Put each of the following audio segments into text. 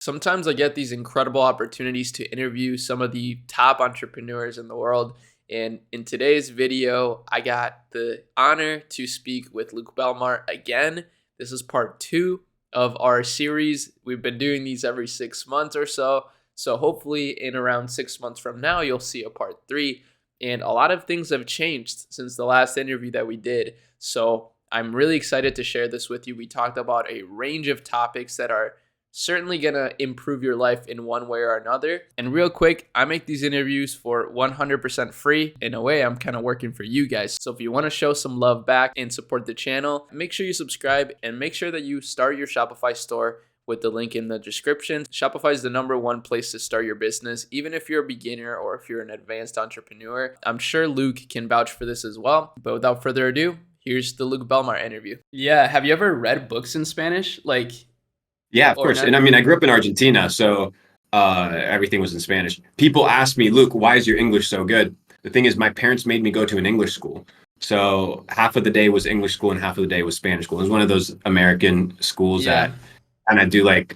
Sometimes I get these incredible opportunities to interview some of the top entrepreneurs in the world. And in today's video, I got the honor to speak with Luke Belmar again. This is part 2 of our series. We've been doing these every 6 months or so. So hopefully in around 6 months from now, you'll see a part 3. And a lot of things have changed since the last interview that we did. So I'm really excited to share this with you. We talked about a range of topics that are certainly gonna improve your life in one way or another. And real quick, I make these interviews for 100% free. In a way, I'm kind of working for you guys. So if you want to show some love back and support the channel, make sure you subscribe and make sure that you start your Shopify store with the link in the description. Shopify is the #1 place to start your business, even if you're a beginner or if you're an advanced entrepreneur. I'm sure Luke can vouch for this as well. But without further ado, here's the Luke Belmar interview. Yeah, have you ever read books in Spanish? Yeah, of course. And I mean, I grew up in Argentina, so everything was in Spanish. People ask me, Luke, why is your English so good? The thing is, my parents made me go to an English school. So half of the day was English school and half of the day was Spanish school. It was one of those American schools that kind of do like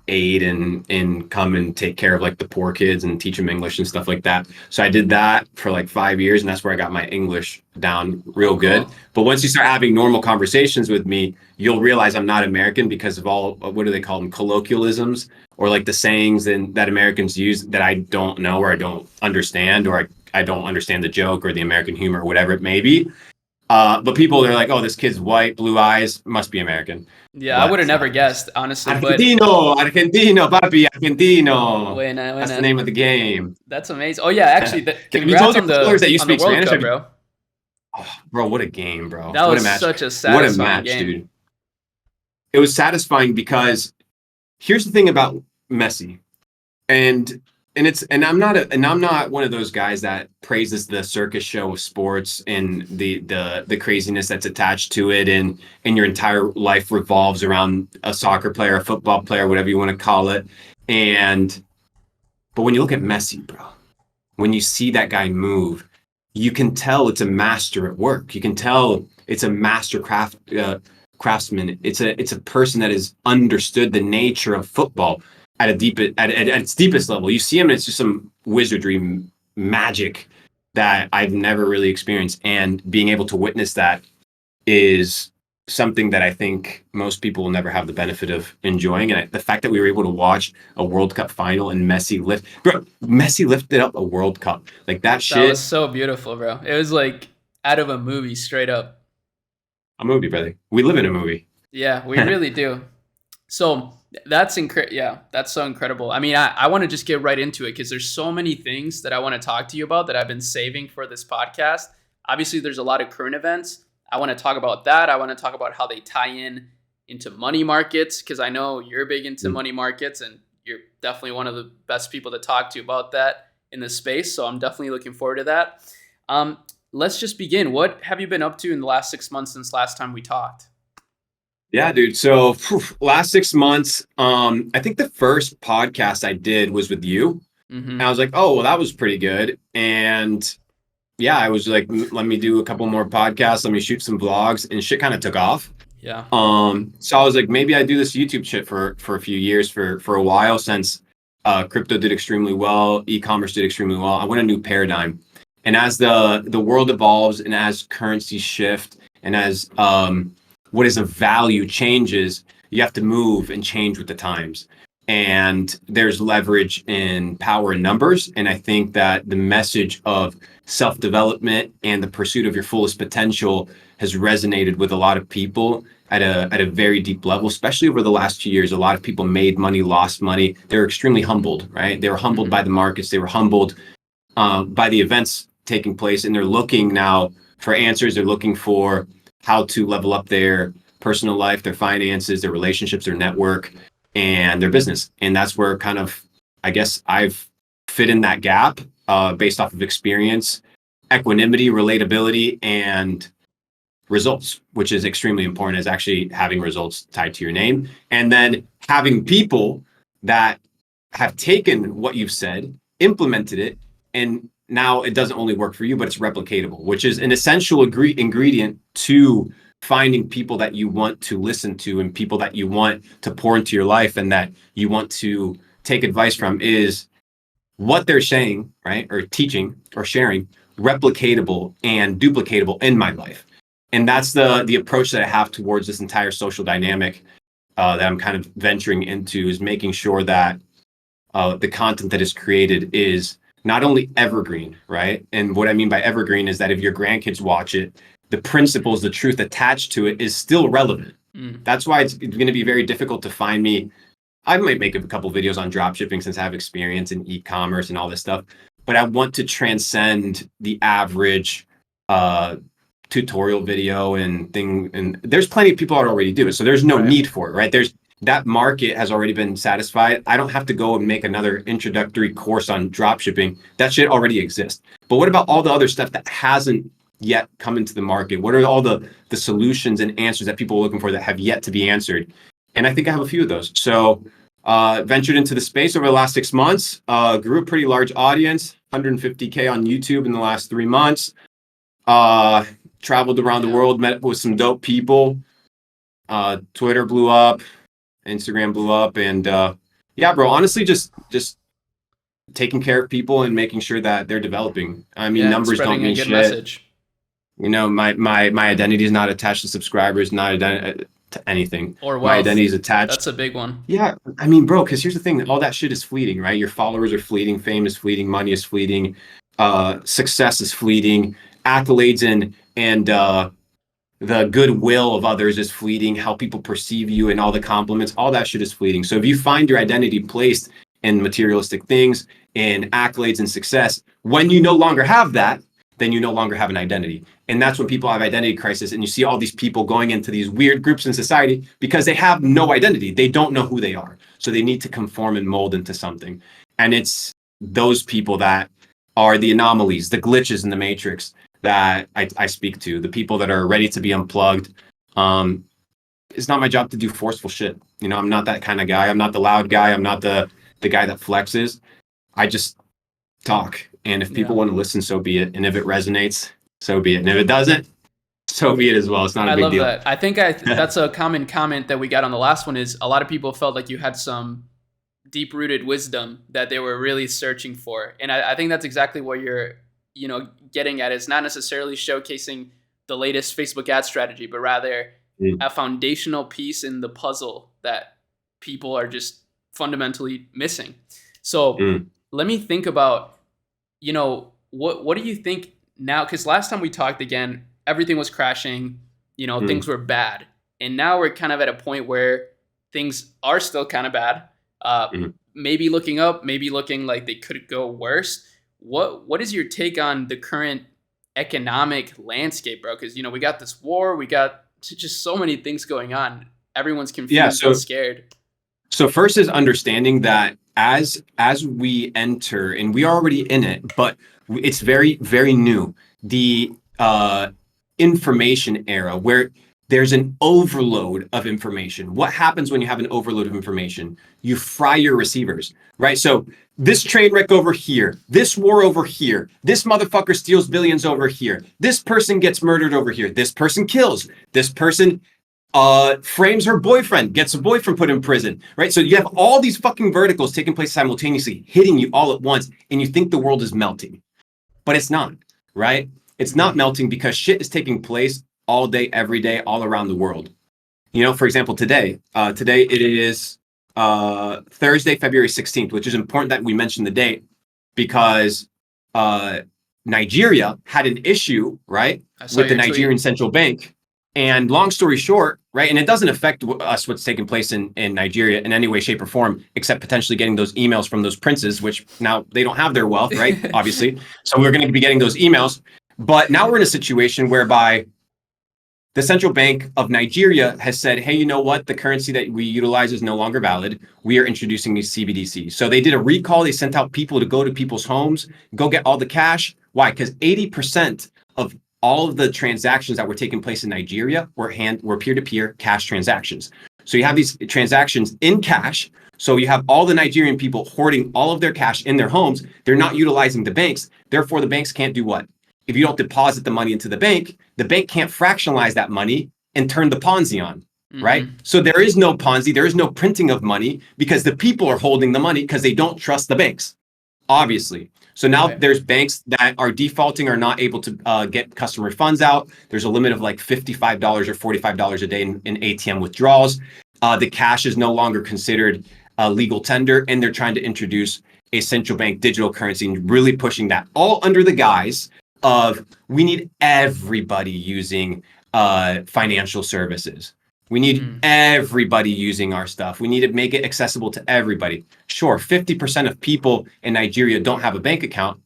aid and come and take care of like the poor kids and teach them English and stuff like that. So I did that for like 5 years, and that's where I got my English down real good. But once you start having normal conversations with me, you'll realize I'm not American because of all, what do they call them, colloquialisms, or like the sayings that Americans use that I don't know or I don't understand, or I don't understand the joke or the American humor or whatever it may be. But people, they're like, oh, this kid's white, blue eyes, must be American. Yeah, but I would have never guessed, honestly. Argentino, papi, Argentino. That's the name of the game. That's amazing. Oh yeah, actually, congrats on the World Cup, bro. Oh, bro, what a game, bro. That was such a satisfying game. Dude. It was satisfying because here's the thing about Messi, and I'm not one of those guys that praises the circus show of sports and the craziness that's attached to it, and your entire life revolves around a soccer player, a football player, whatever you want to call it. But when you look at Messi, bro, when you see that guy move, you can tell it's a master at work. You can tell it's a master craftsman. It's a person that has understood the nature of football at its deepest level. You see him, and it's just some wizardry magic that I've never really experienced. And being able to witness that is something that I think most people will never have the benefit of enjoying. And the fact that we were able to watch a World Cup final and Messi lifted up a World Cup. Like that shit. That was so beautiful, bro. It was like out of a movie, straight up. A movie, brother. We live in a movie. Yeah, we really do. So that's that's so incredible. I mean, I want to just get right into it because there's so many things that I want to talk to you about that I've been saving for this podcast. Obviously, there's a lot of current events. I want to talk about that. I want to talk about how they tie into money markets, because I know you're big into money markets and you're definitely one of the best people to talk to about that in this space. So I'm definitely looking forward to that. Let's just begin. What have you been up to in the last 6 months since last time we talked? Yeah, dude. So last 6 months, I think the first podcast I did was with you. Mm-hmm. And I was like, oh, well, that was pretty good. And yeah, I was like, let me do a couple more podcasts. Let me shoot some vlogs, and shit kind of took off. Yeah. So I was like, maybe I do this YouTube shit for a few years, for a while, since crypto did extremely well. E-commerce did extremely well. I want a new paradigm. And as the world evolves, and as currencies shift, and as what is of value changes, you have to move and change with the times. And there's leverage in power in numbers. And I think that the message of self-development and the pursuit of your fullest potential has resonated with a lot of people at a very deep level, especially over the last 2 years. A lot of people made money, lost money. They're extremely humbled, right? They were humbled by the markets. They were humbled by the events taking place. And they're looking now for answers. They're looking for how to level up their personal life, their finances, their relationships, their network, and their business. And that's where kind of, I guess, I've fit in that gap based off of experience, equanimity, relatability, and results, which is extremely important, is actually having results tied to your name. And then having people that have taken what you've said, implemented it, and now it doesn't only work for you, but it's replicatable, which is an essential ingredient to finding people that you want to listen to and people that you want to pour into your life and that you want to take advice from is what they're saying, right? Or teaching or sharing replicatable and duplicatable in my life. And that's the approach that I have towards this entire social dynamic that I'm kind of venturing into, is making sure that the content that is created is not only evergreen, right? And what I mean by evergreen is that if your grandkids watch it, the principles, the truth attached to it is still relevant. That's why it's going to be very difficult to find me. I might make a couple videos on dropshipping since I have experience in e-commerce and all this stuff, but I want to transcend the average tutorial video and thing. And there's plenty of people that already do it, so there's no need for it, right? That market has already been satisfied. I don't have to go and make another introductory course on dropshipping. That shit already exists. But what about all the other stuff that hasn't yet come into the market? What are all the solutions and answers that people are looking for that have yet to be answered? And I think I have a few of those. So ventured into the space over the last 6 months, grew a pretty large audience, 150K on YouTube in the last 3 months. Traveled around the world, met with some dope people. Twitter blew up, Instagram blew up, and yeah, bro, honestly, just taking care of people and making sure that they're developing. I mean, numbers don't mean shit. Message. You know, my identity is not attached to subscribers, not to anything. Or wealth. My identity is attached. That's a big one. Yeah, I mean, bro, because here's the thing: all that shit is fleeting, right? Your followers are fleeting, fame is fleeting, money is fleeting, success is fleeting, accolades and the goodwill of others is fleeting, how people perceive you and all the compliments, all that shit is fleeting. So if you find your identity placed in materialistic things, in accolades and success, when you no longer have that, then you no longer have an identity. And that's when people have identity crisis, and you see all these people going into these weird groups in society because they have no identity. They don't know who they are. So they need to conform and mold into something. And it's those people that are the anomalies, the glitches in the matrix that I speak to, the people that are ready to be unplugged. It's not my job to do forceful shit. You know, I'm not that kind of guy. I'm not the loud guy. I'm not the guy that flexes. I just talk. And if people want to listen, so be it. And if it resonates, so be it. And if it doesn't, so be it as well. It's not a big deal. I love that. I think that's a common comment that we got on the last one, is a lot of people felt like you had some deep-rooted wisdom that they were really searching for. And I think that's exactly what you're getting at. Is not necessarily showcasing the latest Facebook ad strategy, but rather a foundational piece in the puzzle that people are just fundamentally missing. So let me think about, what do you think now? Because last time we talked, again, everything was crashing, things were bad. And now we're kind of at a point where things are still kind of bad. Maybe looking up, maybe looking like they could go worse. What is your take on the current economic landscape, bro? Because, we got this war, we got just so many things going on. Everyone's confused and scared. So first is understanding that as we enter, and we are already in it, but it's very, very new, the information era, where there's an overload of information. What happens when you have an overload of information? You fry your receivers, right? So this train wreck over here, this war over here, this motherfucker steals billions over here, this person gets murdered over here, this person kills, this person frames her boyfriend, gets a boyfriend put in prison, right? So you have all these fucking verticals taking place simultaneously, hitting you all at once, and you think the world is melting. But it's not, right? It's not melting because shit is taking place all day, every day, all around the world. For example, today it is Thursday, February 16th, which is important that we mention the date because Nigeria had an issue, right, with the Nigerian central bank. And long story short, right, and it doesn't affect us what's taking place in Nigeria in any way, shape, or form, except potentially getting those emails from those princes, which now they don't have their wealth, right, obviously. So we're going to be getting those emails. But now we're in a situation whereby the central bank of Nigeria has said, hey, you know what? The currency that we utilize is no longer valid. We are introducing these CBDCs. So they did a recall. They sent out people to go to people's homes, go get all the cash. Why? Because 80% of all of the transactions that were taking place in Nigeria were peer-to-peer cash transactions. So you have these transactions in cash. So you have all the Nigerian people hoarding all of their cash in their homes. They're not utilizing the banks. Therefore, the banks can't do what? If you don't deposit the money into the bank can't fractionalize that money and turned the Ponzi on, right? Mm-hmm. So there is no Ponzi, there is no printing of money because the people are holding the money because they don't trust the banks, obviously. So now Right. there's banks that are defaulting, are not able to get customer funds out. There's a limit of like $55 or $45 a day in ATM withdrawals. The cash is no longer considered a legal tender, and they're trying to introduce a central bank digital currency and really pushing that, all under the guise of we need everybody using financial services. We need everybody using our stuff. We need to make it accessible to everybody. Sure, 50% of people in Nigeria don't have a bank account,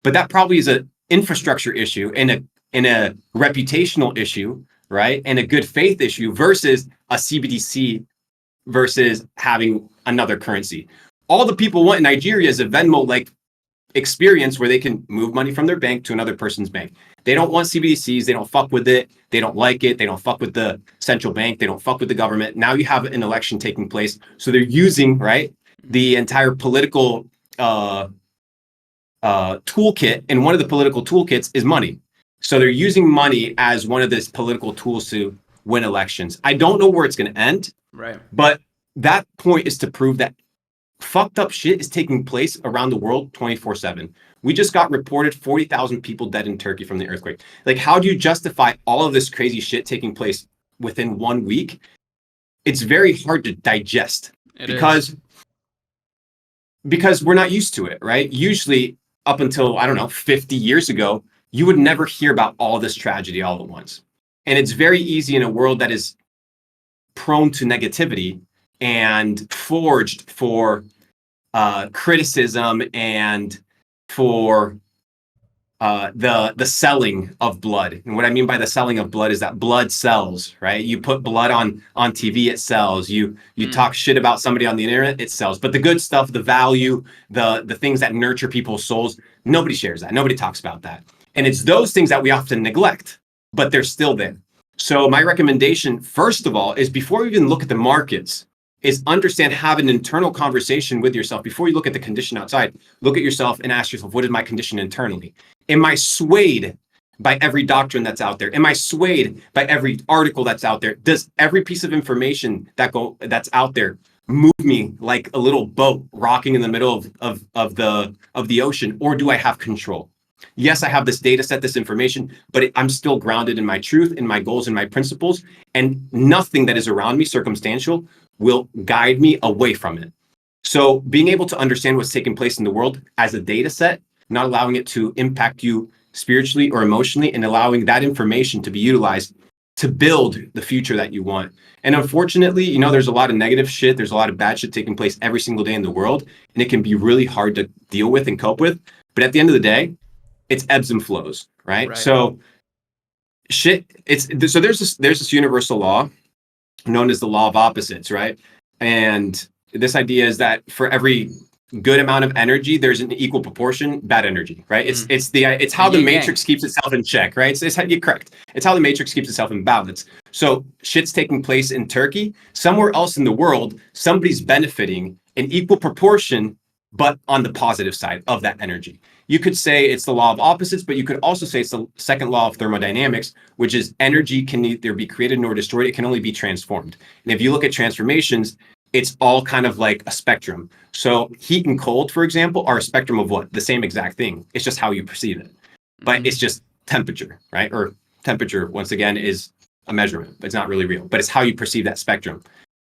but that probably is an infrastructure issue and a reputational issue, right? And a good faith issue versus a CBDC versus having another currency. All the people want in Nigeria is a Venmo-like experience where they can move money from their bank to another person's bank. They don't want CBDCs. They don't fuck with it. They don't like it. They don't fuck with the central bank. They don't fuck with the government. Now you have an election taking place. So they're using, right, the entire political toolkit. And one of the political toolkits is money. So they're using money as one of these political tools to win elections. I don't know where it's going to end. Right. But that point is to prove that fucked up shit is taking place around the world 24/7. We just got reported 40,000 people dead in Turkey from the earthquake. Like, how do you justify all of this crazy shit taking place within 1 week? It's very hard to digest because we're not used to it, right? Usually up until, I don't know, 50 years ago, you would never hear about all this tragedy all at once. And it's very easy in a world that is prone to negativity and forged for criticism and for the selling of blood. And what I mean by the selling of blood is that blood sells, right? You put blood on TV, it sells. You talk shit about somebody on the internet, it sells. But the good stuff, the value, the things that nurture people's souls, nobody shares that. Nobody talks about that. And it's those things that we often neglect, but they're still there. So my recommendation, first of all, is before you even look at the markets, is understand, have an internal conversation with yourself. Before you look at the condition outside, look at yourself and ask yourself, what is my condition internally? Am I swayed by every doctrine that's out there? Am I swayed by every article that's out there? Does every piece of information that's out there move me like a little boat rocking in the middle of the ocean? Or do I have control? Yes, I have this data set, this information, but I'm still grounded in my truth, in my goals, and my principles, and nothing that is around me, circumstantial, will guide me away from it. So being able to understand what's taking place in the world as a data set, not allowing it to impact you spiritually or emotionally, and allowing that information to be utilized to build the future that you want. And unfortunately, there's a lot of negative shit. There's a lot of bad shit taking place every single day in the world, and it can be really hard to deal with and cope with. But at the end of the day, it's ebbs and flows, right? So there's this universal law known as the law of opposites, right? And this idea is that for every good amount of energy, there's an equal proportion bad energy, right? It's how the matrix keeps itself in check, right? You're correct. It's how the matrix keeps itself in balance. So shit's taking place in Turkey. Somewhere else in the world, somebody's benefiting in equal proportion, but on the positive side of that energy. You could say it's the law of opposites, but you could also say it's the second law of thermodynamics, which is energy can neither be created nor destroyed. It can only be transformed. And if you look at transformations, it's all kind of like a spectrum. So heat and cold, for example, are a spectrum of what? The same exact thing. It's just how you perceive it. But it's just temperature, right? Or temperature, once again, is a measurement, but it's not really real. But it's how you perceive that spectrum.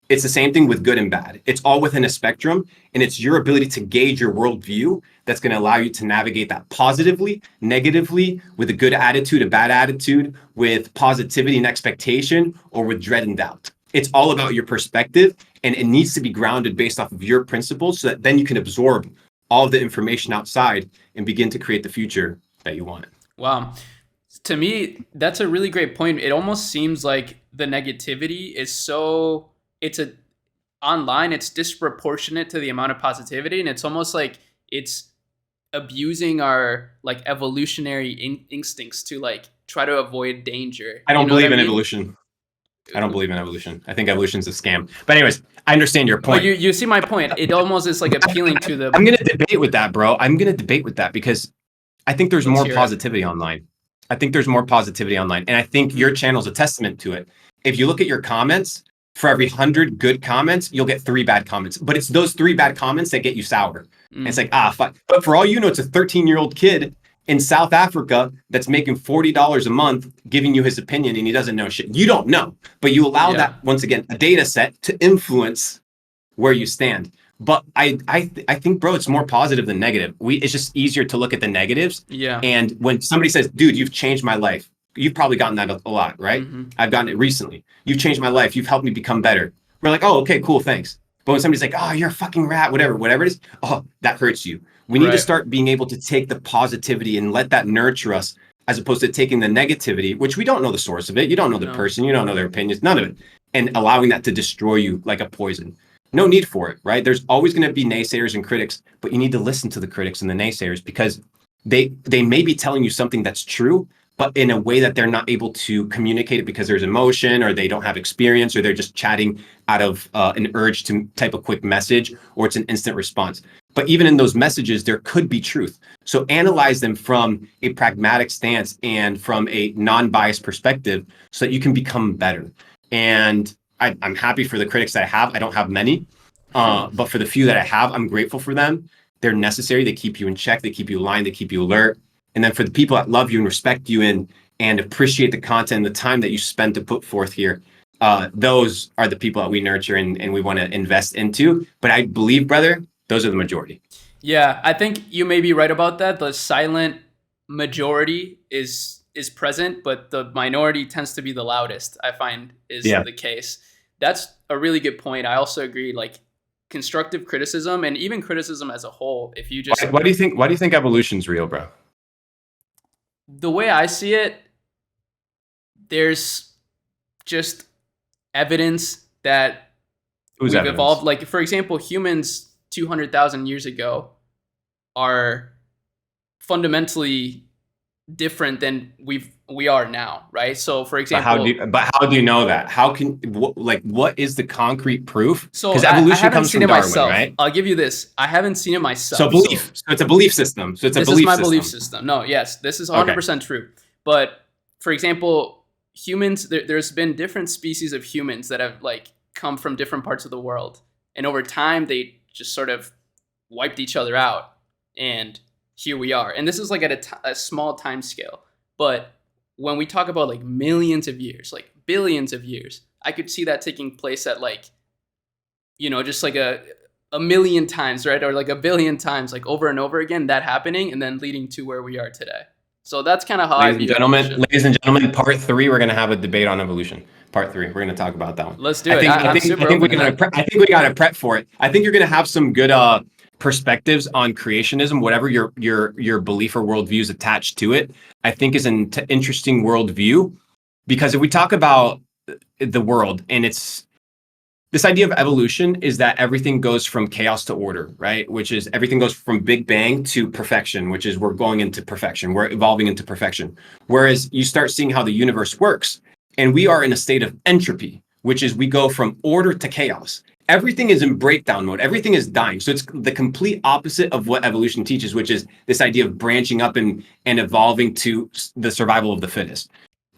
It's the same thing with good and bad. It's all within a spectrum, and it's your ability to gauge your worldview that's going to allow you to navigate that positively, negatively, with a good attitude, a bad attitude, with positivity and expectation, or with dread and doubt. It's all about your perspective, and it needs to be grounded based off of your principles so that then you can absorb all of the information outside and begin to create the future that you want. Wow. To me, that's a really great point. It almost seems like the negativity is online, it's disproportionate to the amount of positivity, and it's almost like it's abusing our like evolutionary instincts to like try to avoid danger. I don't believe in evolution. I don't believe in evolution. I think evolution's a scam. But anyways, I understand your point. But you see my point. It almost is like appealing to the... I'm going to debate with that, bro. I'm going to debate with that because I think there's more positivity online. I think there's more positivity online. And I think your channel's a testament to it. if you look at your comments, for every 100 good comments, you'll get 3 bad comments. But it's those 3 bad comments that get you sour. And it's like, fuck. But for all you know, it's a 13-year-old kid in South Africa that's making $40 a month giving you his opinion, and he doesn't know shit. You don't know, but you allow that, once again, a data set to influence where you stand. But I think, bro, it's more positive than negative. It's just easier to look at the negatives. Yeah. And when somebody says, dude, you've changed my life, you've probably gotten that a lot, right? I've gotten it recently. You've changed my life. You've helped me become better. We're like, oh, okay, cool, thanks. But when somebody's like, oh, you're a fucking rat, whatever it is, oh, that hurts you. We need to start being able to take the positivity and let that nurture us, as opposed to taking the negativity, which we don't know the source of it. You don't know the person. You don't know their opinions, none of it. And allowing that to destroy you like a poison. No need for it, right? There's always going to be naysayers and critics, but you need to listen to the critics and the naysayers, because they may be telling you something that's true, but in a way that they're not able to communicate it because there's emotion, or they don't have experience, or they're just chatting out of an urge to type a quick message, or it's an instant response. But even in those messages, there could be truth. So analyze them from a pragmatic stance and from a non-biased perspective, so that you can become better. And I'm happy for the critics that I have. I don't have many, but for the few that I have, I'm grateful for them. They're necessary. They keep you in check. They keep you aligned. They keep you alert. And then for the people that love you and respect you and appreciate the content and the time that you spend to put forth here, those are the people that we nurture and we want to invest into. But I believe, brother, those are the majority. Yeah, I think you may be right about that. The silent majority is present, but the minority tends to be the loudest, I find is the case. That's a really good point. I also agree, like constructive criticism and even criticism as a whole. If you just why do you think evolution's real, bro? The way I see it, there's just evidence that we've evolved. Like, for example, humans 200,000 years ago are fundamentally different than we are now, right? So, for example, but how do you know that? How can what is the concrete proof? So because evolution I comes from Darwin, right? I'll give you this. I haven't seen it myself. So belief. So it's a belief system. So it's a belief system. This is my belief system. No, yes, this is 100% true. But for example, humans, there's been different species of humans that have like come from different parts of the world, and over time they just sort of wiped each other out, and here we are. And this is like at a small time scale. But when we talk about like millions of years, like billions of years, I could see that taking place at like, just like a million times, right? Or like a billion times, like over and over again, that happening and then leading to where we are today. So that's kind of how Ladies and gentlemen, part 3, we're going to have a debate on evolution. Part 3, we're going to talk about that one. Let's do it. I think we got to prep for it. I think you're going to have some good perspectives on creationism, whatever your belief or worldview is attached to it. I think is an interesting worldview, because if we talk about the world, and it's this idea of evolution is that everything goes from chaos to order, right? Which is everything goes from Big Bang to perfection, which is we're going into perfection. We're evolving into perfection. Whereas you start seeing how the universe works, and we are in a state of entropy, which is we go from order to chaos. Everything is in breakdown mode. Everything is dying. So it's the complete opposite of what evolution teaches, which is this idea of branching up and evolving to the survival of the fittest.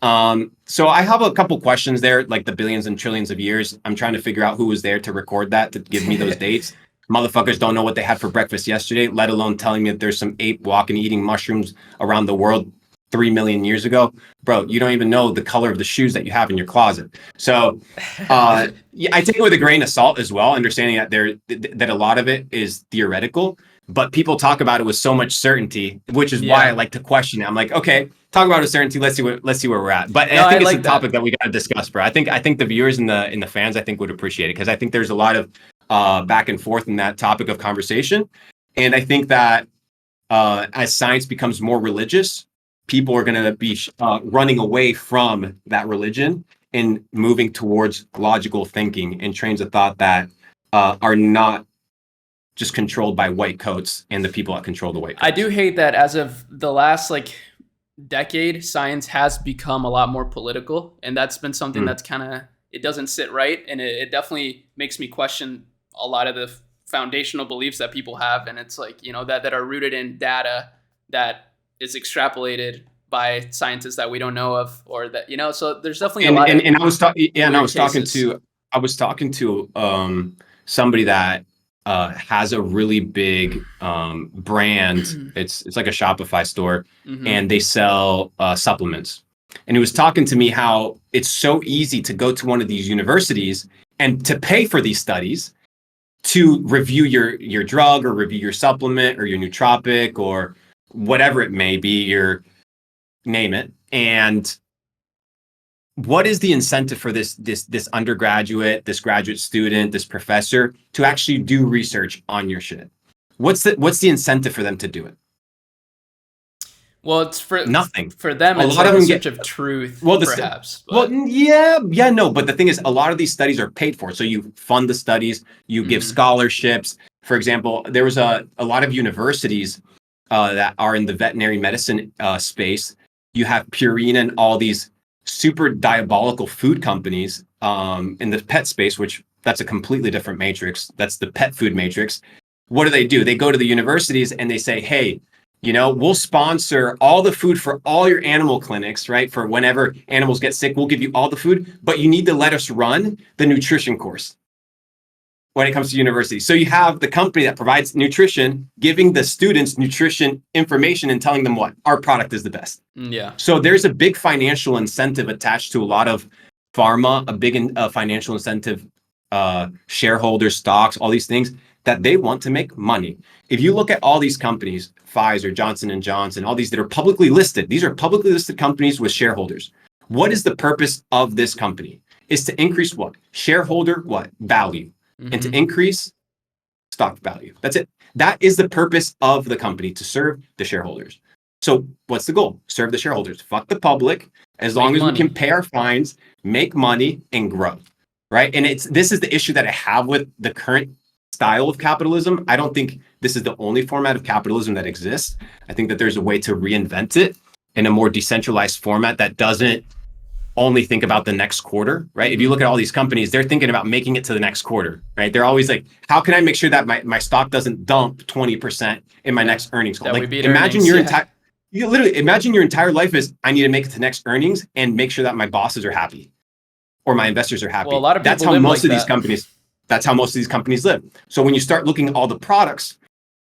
So I have a couple questions there, like the billions and trillions of years. I'm trying to figure out who was there to record that, to give me those dates. Motherfuckers don't know what they had for breakfast yesterday, let alone telling me that there's some ape walking, eating mushrooms around the world 3 million years ago. Bro, you don't even know the color of the shoes that you have in your closet. So I take it with a grain of salt as well, understanding that a lot of it is theoretical, but people talk about it with so much certainty, which is why I like to question it. I'm like, okay, talk about it with certainty. Let's see where we're at. But I think it's a topic that we got to discuss, bro. I think the viewers and the fans, I think, would appreciate it, because I think there's a lot of back and forth in that topic of conversation. And I think that as science becomes more religious, people are going to be running away from that religion and moving towards logical thinking and trains of thought that are not just controlled by white coats and the people that control the white coats. I do hate that as of the last decade, science has become a lot more political, and that's been something that's kind of, it doesn't sit right, and it definitely makes me question a lot of the foundational beliefs that people have, and it's like, that are rooted in data that is extrapolated by scientists that we don't know of, or that, you know, so there's definitely a lot of and I was talking, and I weird was talking cases. to somebody that has a really big brand. It's like a Shopify store, Hmm. and they sell supplements. And he was talking to me how it's so easy to go to one of these universities and to pay for these studies to review your drug or review your supplement or your nootropic or whatever it may be, your name it. And what is the incentive for this undergraduate, this graduate student, this professor to actually do research on your shit? What's the incentive for them to do it? Well, it's Nothing. for them, A it's lot like of the them get search of truth, well the perhaps, well but yeah no, but the thing is, a lot of these studies are paid for, so you fund the studies, you give hmm. scholarships. For example, there was a lot of universities that are in the veterinary medicine space. You have Purina and all these super diabolical food companies in the pet space, which that's a completely different matrix. That's the pet food matrix. What do? They go to the universities and they say, hey, we'll sponsor all the food for all your animal clinics, right? For whenever animals get sick, we'll give you all the food, but you need to let us run the nutrition course when it comes to university. So you have the company that provides nutrition, giving the students nutrition information and telling them what our product is the best. Yeah. So there's a big financial incentive attached to a lot of pharma, a big financial incentive, shareholders, stocks, all these things that they want to make money. If you look at all these companies, Pfizer, Johnson and Johnson, all these that are publicly listed, these are publicly listed companies with shareholders. What is the purpose of this company? Is to increase what? Shareholder what? Value. And to Hmm. increase stock value. That's it. That is the purpose of the company, to serve the shareholders. So what's the goal? Serve the shareholders. Fuck the public. As Make long as we can money. pay our fines, make money, and grow. Right. And this is the issue that I have with the current style of capitalism. I don't think this is the only format of capitalism that exists. I think that there's a way to reinvent it in a more decentralized format that doesn't only think about the next quarter, right? If you look Hmm. at all these companies, they're thinking about making it to the next quarter, right? They're always like, how can I make sure that my stock doesn't dump 20% in my Yeah. next earnings call? That we Like, beat imagine earnings. your Yeah. entire, you literally imagine your entire life is, I need to make it to next earnings and make sure that my bosses are happy or my investors are Well, a happy. lot of That's people how live most like of these that. companies, that's how most of these companies live. So when you start looking at all the products,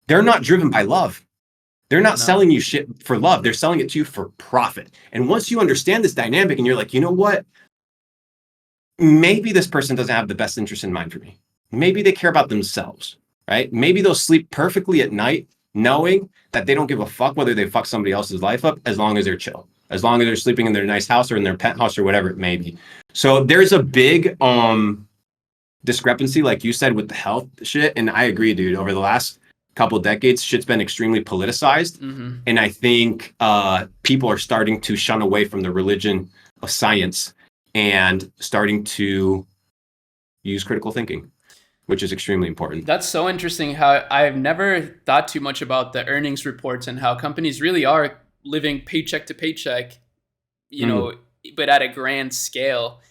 they're not driven by love. They're not No. selling you shit for love. They're selling it to you for profit. And once you understand this dynamic and you're like, you know what? Maybe this person doesn't have the best interest in mind for me. Maybe they care about themselves, right? Maybe they'll sleep perfectly at night knowing that they don't give a fuck whether they fuck somebody else's life up, as long as they're chill, as long as they're sleeping in their nice house or in their penthouse or whatever it may be. So there's a big discrepancy, like you said, with the health shit. And I agree, dude. Over the last couple of decades, shit's been extremely politicized. Hmm. And I think people are starting to shun away from the religion of science and starting to use critical thinking, which is extremely important. That's so interesting how I've never thought too much about the earnings reports and how companies really are living paycheck to paycheck, you Mm. know, but at a grand scale.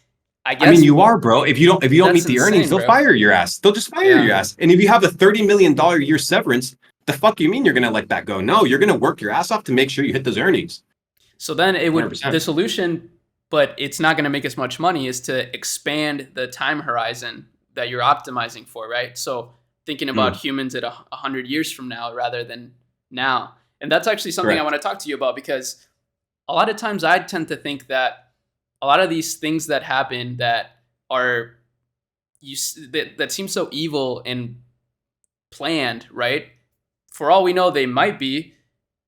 I I mean, guess you are, bro. If you don't that's meet the earnings, insane, they'll bro. fire your ass. They'll just fire Yeah. your ass. And if you have a $30 million a year severance, the fuck you mean you're gonna let that go? No, you're gonna work your ass off to make sure you hit those earnings. So then it would, the 100%. solution, but it's not going to make as much money, is to expand the time horizon that you're optimizing for, right? So thinking about Mm. humans at 100 years from now rather than now. And that's actually something I want Correct. to talk to you about, because a lot of times I tend to think that a lot of these things that happen that are that seem so evil and planned, right? For all we know, they might be.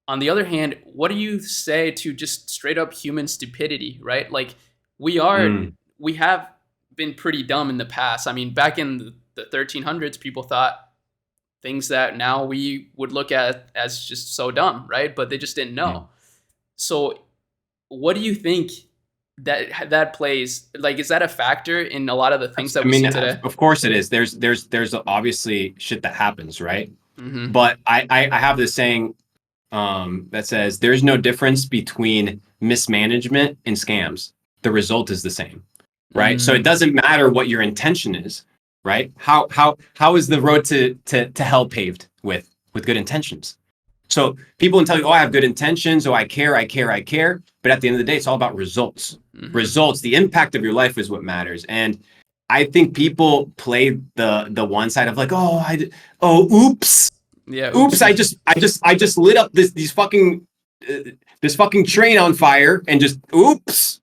On the other hand, what do you say to just straight up human stupidity, right? Like we are, Mm. we have been pretty dumb in the past. I mean, back in the 1300s, people thought things that now we would look at as just so dumb, right? But they just didn't Mm. know. So, what do you think that plays? Like, is that a factor in a lot of the things that I we mean, see today? of course it is. There's obviously shit that happens, right? Mm-hmm. But I have this saying that says there's no difference between mismanagement and scams. The result is the same, right? So it Mm. doesn't matter what your intention is, right? How is the road to hell paved with good intentions? So people can tell you, oh, I have good intentions. Oh, I care. But at the end of the day, it's all about results. Results. The impact of your life is what matters. And I think people play the one side of like, oops. Yeah. Oops. I just lit up this fucking train on fire and just oops.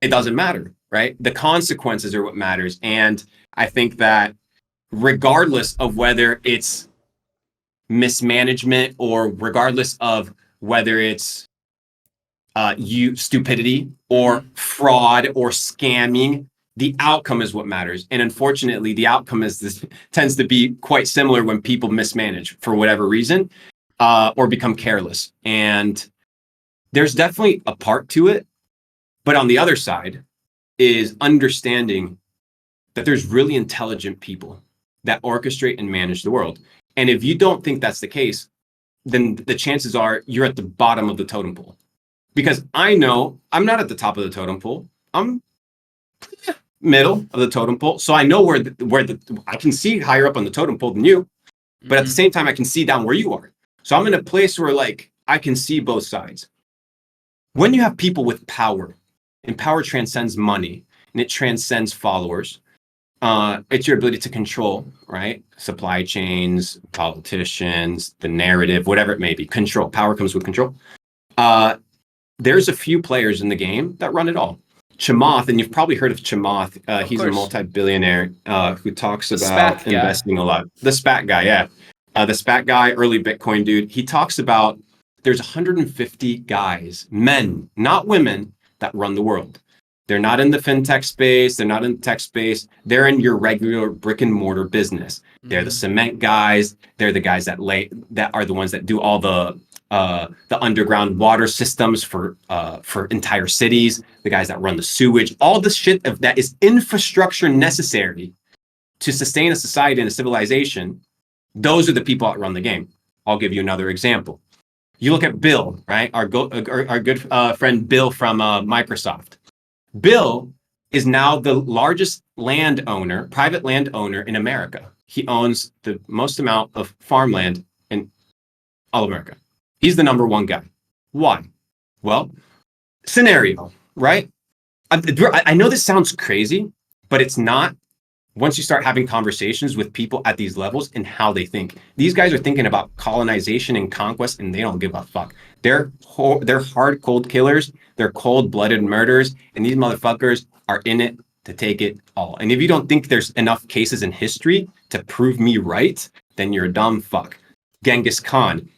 It doesn't matter, right? The consequences are what matters. And I think that regardless of whether it's mismanagement or regardless of whether it's stupidity or fraud or scamming, the outcome is what matters. And unfortunately, the outcome tends to be quite similar when people mismanage for whatever reason or become careless. And there's definitely a part to it. But on the other side is understanding that there's really intelligent people that orchestrate and manage the world. And if you don't think that's the case, then the chances are you're at the bottom of the totem pole. Because I know I'm not at the top of the totem pole. I'm middle of the totem pole. So I know where I can see higher up on the totem pole than you. But at the same time, I can see down where you are. So I'm in a place where like I can see both sides. When you have people with power, and power transcends money, and it transcends followers, it's your ability to control, right? Supply chains, politicians, the narrative, whatever it may be. Control. Power comes with control. There's a few players in the game that run it all. Chamath, and you've probably heard of Chamath. He's a multi-billionaire who talks about investing a lot. The SPAC guy, yeah. The SPAC guy, early Bitcoin dude. He talks about there's 150 guys, men, not women, that run the world. They're not in the fintech space. They're not in the tech space. They're in your regular brick and mortar business. They're the cement guys. They're the guys that are the ones that do all the underground water systems for entire cities. The guys that run the sewage. All the shit that is infrastructure necessary to sustain a society and a civilization. Those are the people that run the game. I'll give you another example. You look at Bill, right? Our good friend Bill from Microsoft. Bill is now the largest private landowner in America. He owns the most amount of farmland in all America. He's the number one guy. Why? Well, scenario, right? I know this sounds crazy, but it's not. Once you start having conversations with people at these levels and how they think, these guys are thinking about colonization and conquest, and they don't give a fuck. They're hard, cold killers. They're cold-blooded murderers, and these motherfuckers are in it to take it all. And if you don't think there's enough cases in history to prove me right, then you're a dumb fuck. Genghis Khan,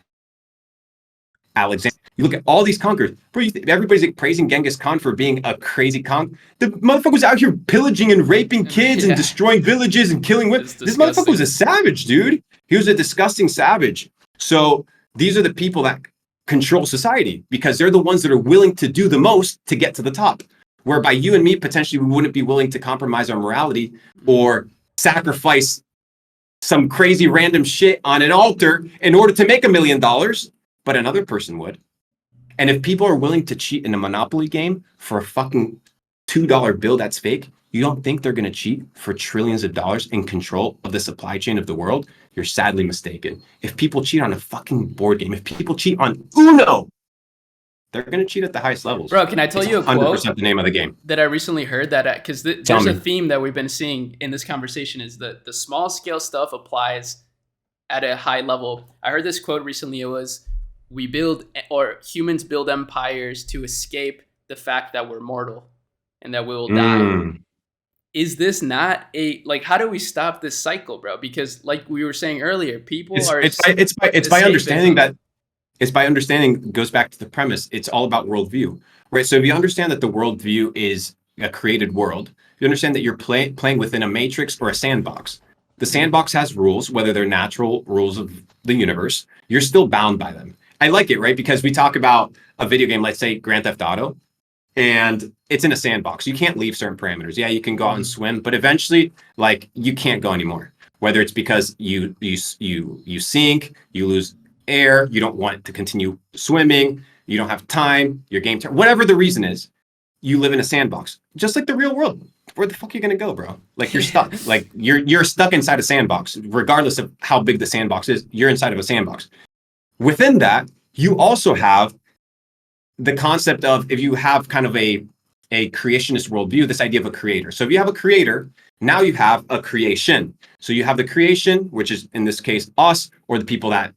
Alexander. You look at all these conquerors. Bro, everybody's like praising Genghis Khan for being a crazy conqueror. The motherfucker was out here pillaging and raping kids and destroying villages and killing women. This motherfucker was a savage, dude. He was a disgusting savage. So these are the people that control society because they're the ones that are willing to do the most to get to the top. Whereby you and me, potentially, we wouldn't be willing to compromise our morality or sacrifice some crazy random shit on an altar in order to make $1 million, but another person would. And if people are willing to cheat in a Monopoly game for a fucking $2 bill that's fake, you don't think they're going to cheat for trillions of dollars in control of the supply chain of the world? You're sadly mistaken. If people cheat on a fucking board game, if people cheat on Uno, they're going to cheat at the highest levels. Bro, can I tell you a quote 100% the name of the game that I recently heard that because there's a theme that we've been seeing in this conversation is that the small scale stuff applies at a high level. I heard this quote recently. It was, humans build empires to escape the fact that we're mortal and that we will die. Is this not how do we stop this cycle, bro? Because like we were saying earlier, it's by understanding that goes back to the premise. It's all about worldview, right? So if you understand that the worldview is a created world, you understand that you're playing within a matrix or a sandbox. The sandbox has rules, whether they're natural rules of the universe, you're still bound by them. I like it, right? Because we talk about a video game, let's say Grand Theft Auto, and it's in a sandbox. You can't leave certain parameters. Yeah, you can go out and swim, but eventually, you can't go anymore. Whether it's because you sink, you lose air, you don't want to continue swimming, you don't have time, your game whatever the reason is, you live in a sandbox. Just like the real world. Where the fuck are you gonna go, bro? You're stuck. You're stuck inside a sandbox, regardless of how big the sandbox is. You're inside of a sandbox. Within that, you also have the concept of, if you have kind of a creationist worldview, this idea of a creator. So if you have a creator, now you have a creation. So you have the creation, which is in this case us, or the people that,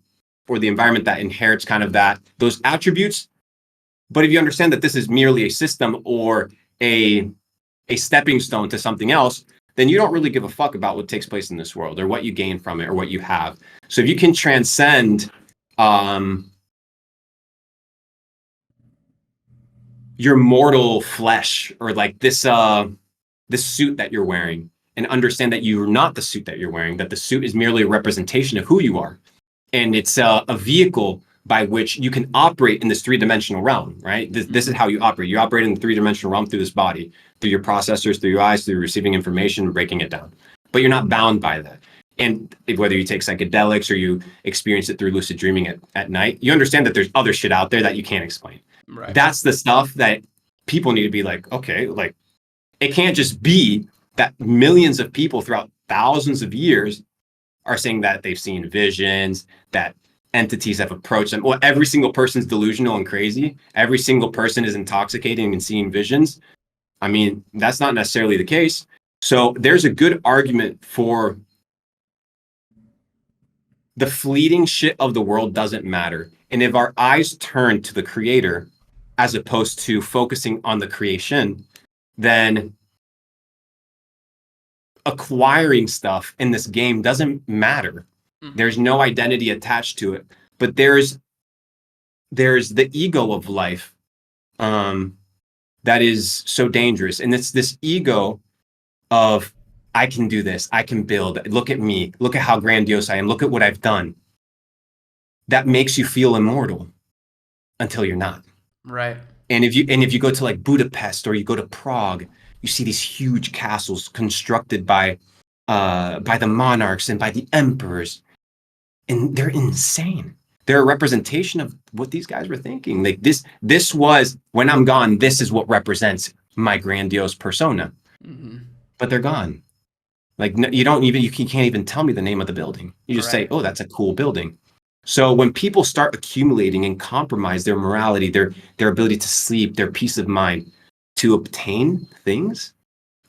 or the environment that inherits kind of those attributes. But if you understand that this is merely a system or a stepping stone to something else, then you don't really give a fuck about what takes place in this world or what you gain from it or what you have. So if you can transcend your mortal flesh, or like this suit that you're wearing, and understand that you're not the suit that you're wearing, that the suit is merely a representation of who you are, and it's a vehicle by which you can operate in this three-dimensional realm, right? This is how you operate. You operate in the three-dimensional realm through this body, through your processors, through your eyes, through receiving information, breaking it down. But you're not bound by that. And whether you take psychedelics or you experience it through lucid dreaming at night, you understand that there's other shit out there that you can't explain. Right. That's the stuff that people need to be like, okay, like, it can't just be that millions of people throughout thousands of years are saying that they've seen visions, that entities have approached them. Well, every single person's delusional and crazy. Every single person is intoxicating and seeing visions. I mean, that's not necessarily the case. So there's a good argument for the fleeting shit of the world doesn't matter. And if our eyes turn to the creator, as opposed to focusing on the creation, then acquiring stuff in this game doesn't matter. Mm-hmm. There's no identity attached to it. But there's the ego of life that is so dangerous. And it's this ego of, I can do this, I can build, look at me, look at how grandiose I am, look at what I've done. That makes you feel immortal until you're not. Right. And if you go to like Budapest or you go to Prague, you see these huge castles constructed by the monarchs and by the emperors, and they're insane. They're a representation of what these guys were thinking. Like this was, when I'm gone, this is what represents my grandiose persona. Mm-hmm. But they're gone. Like, no, you can't even tell me the name of the building. You just say, oh, that's a cool building. So when people start accumulating and compromise their morality, their ability to sleep, their peace of mind, to obtain things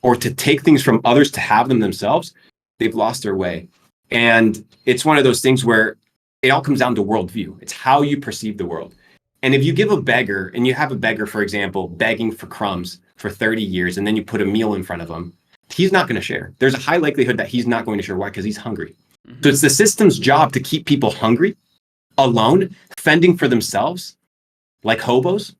or to take things from others to have them themselves, they've lost their way. And it's one of those things where it all comes down to worldview. It's how you perceive the world. And if you give a beggar, and you have a beggar, for example, begging for crumbs for 30 years, and then you put a meal in front of him, he's not going to share. There's a high likelihood that he's not going to share. Why? Because he's hungry. Mm-hmm. So it's the system's job to keep people hungry, alone, fending for themselves, like hobos,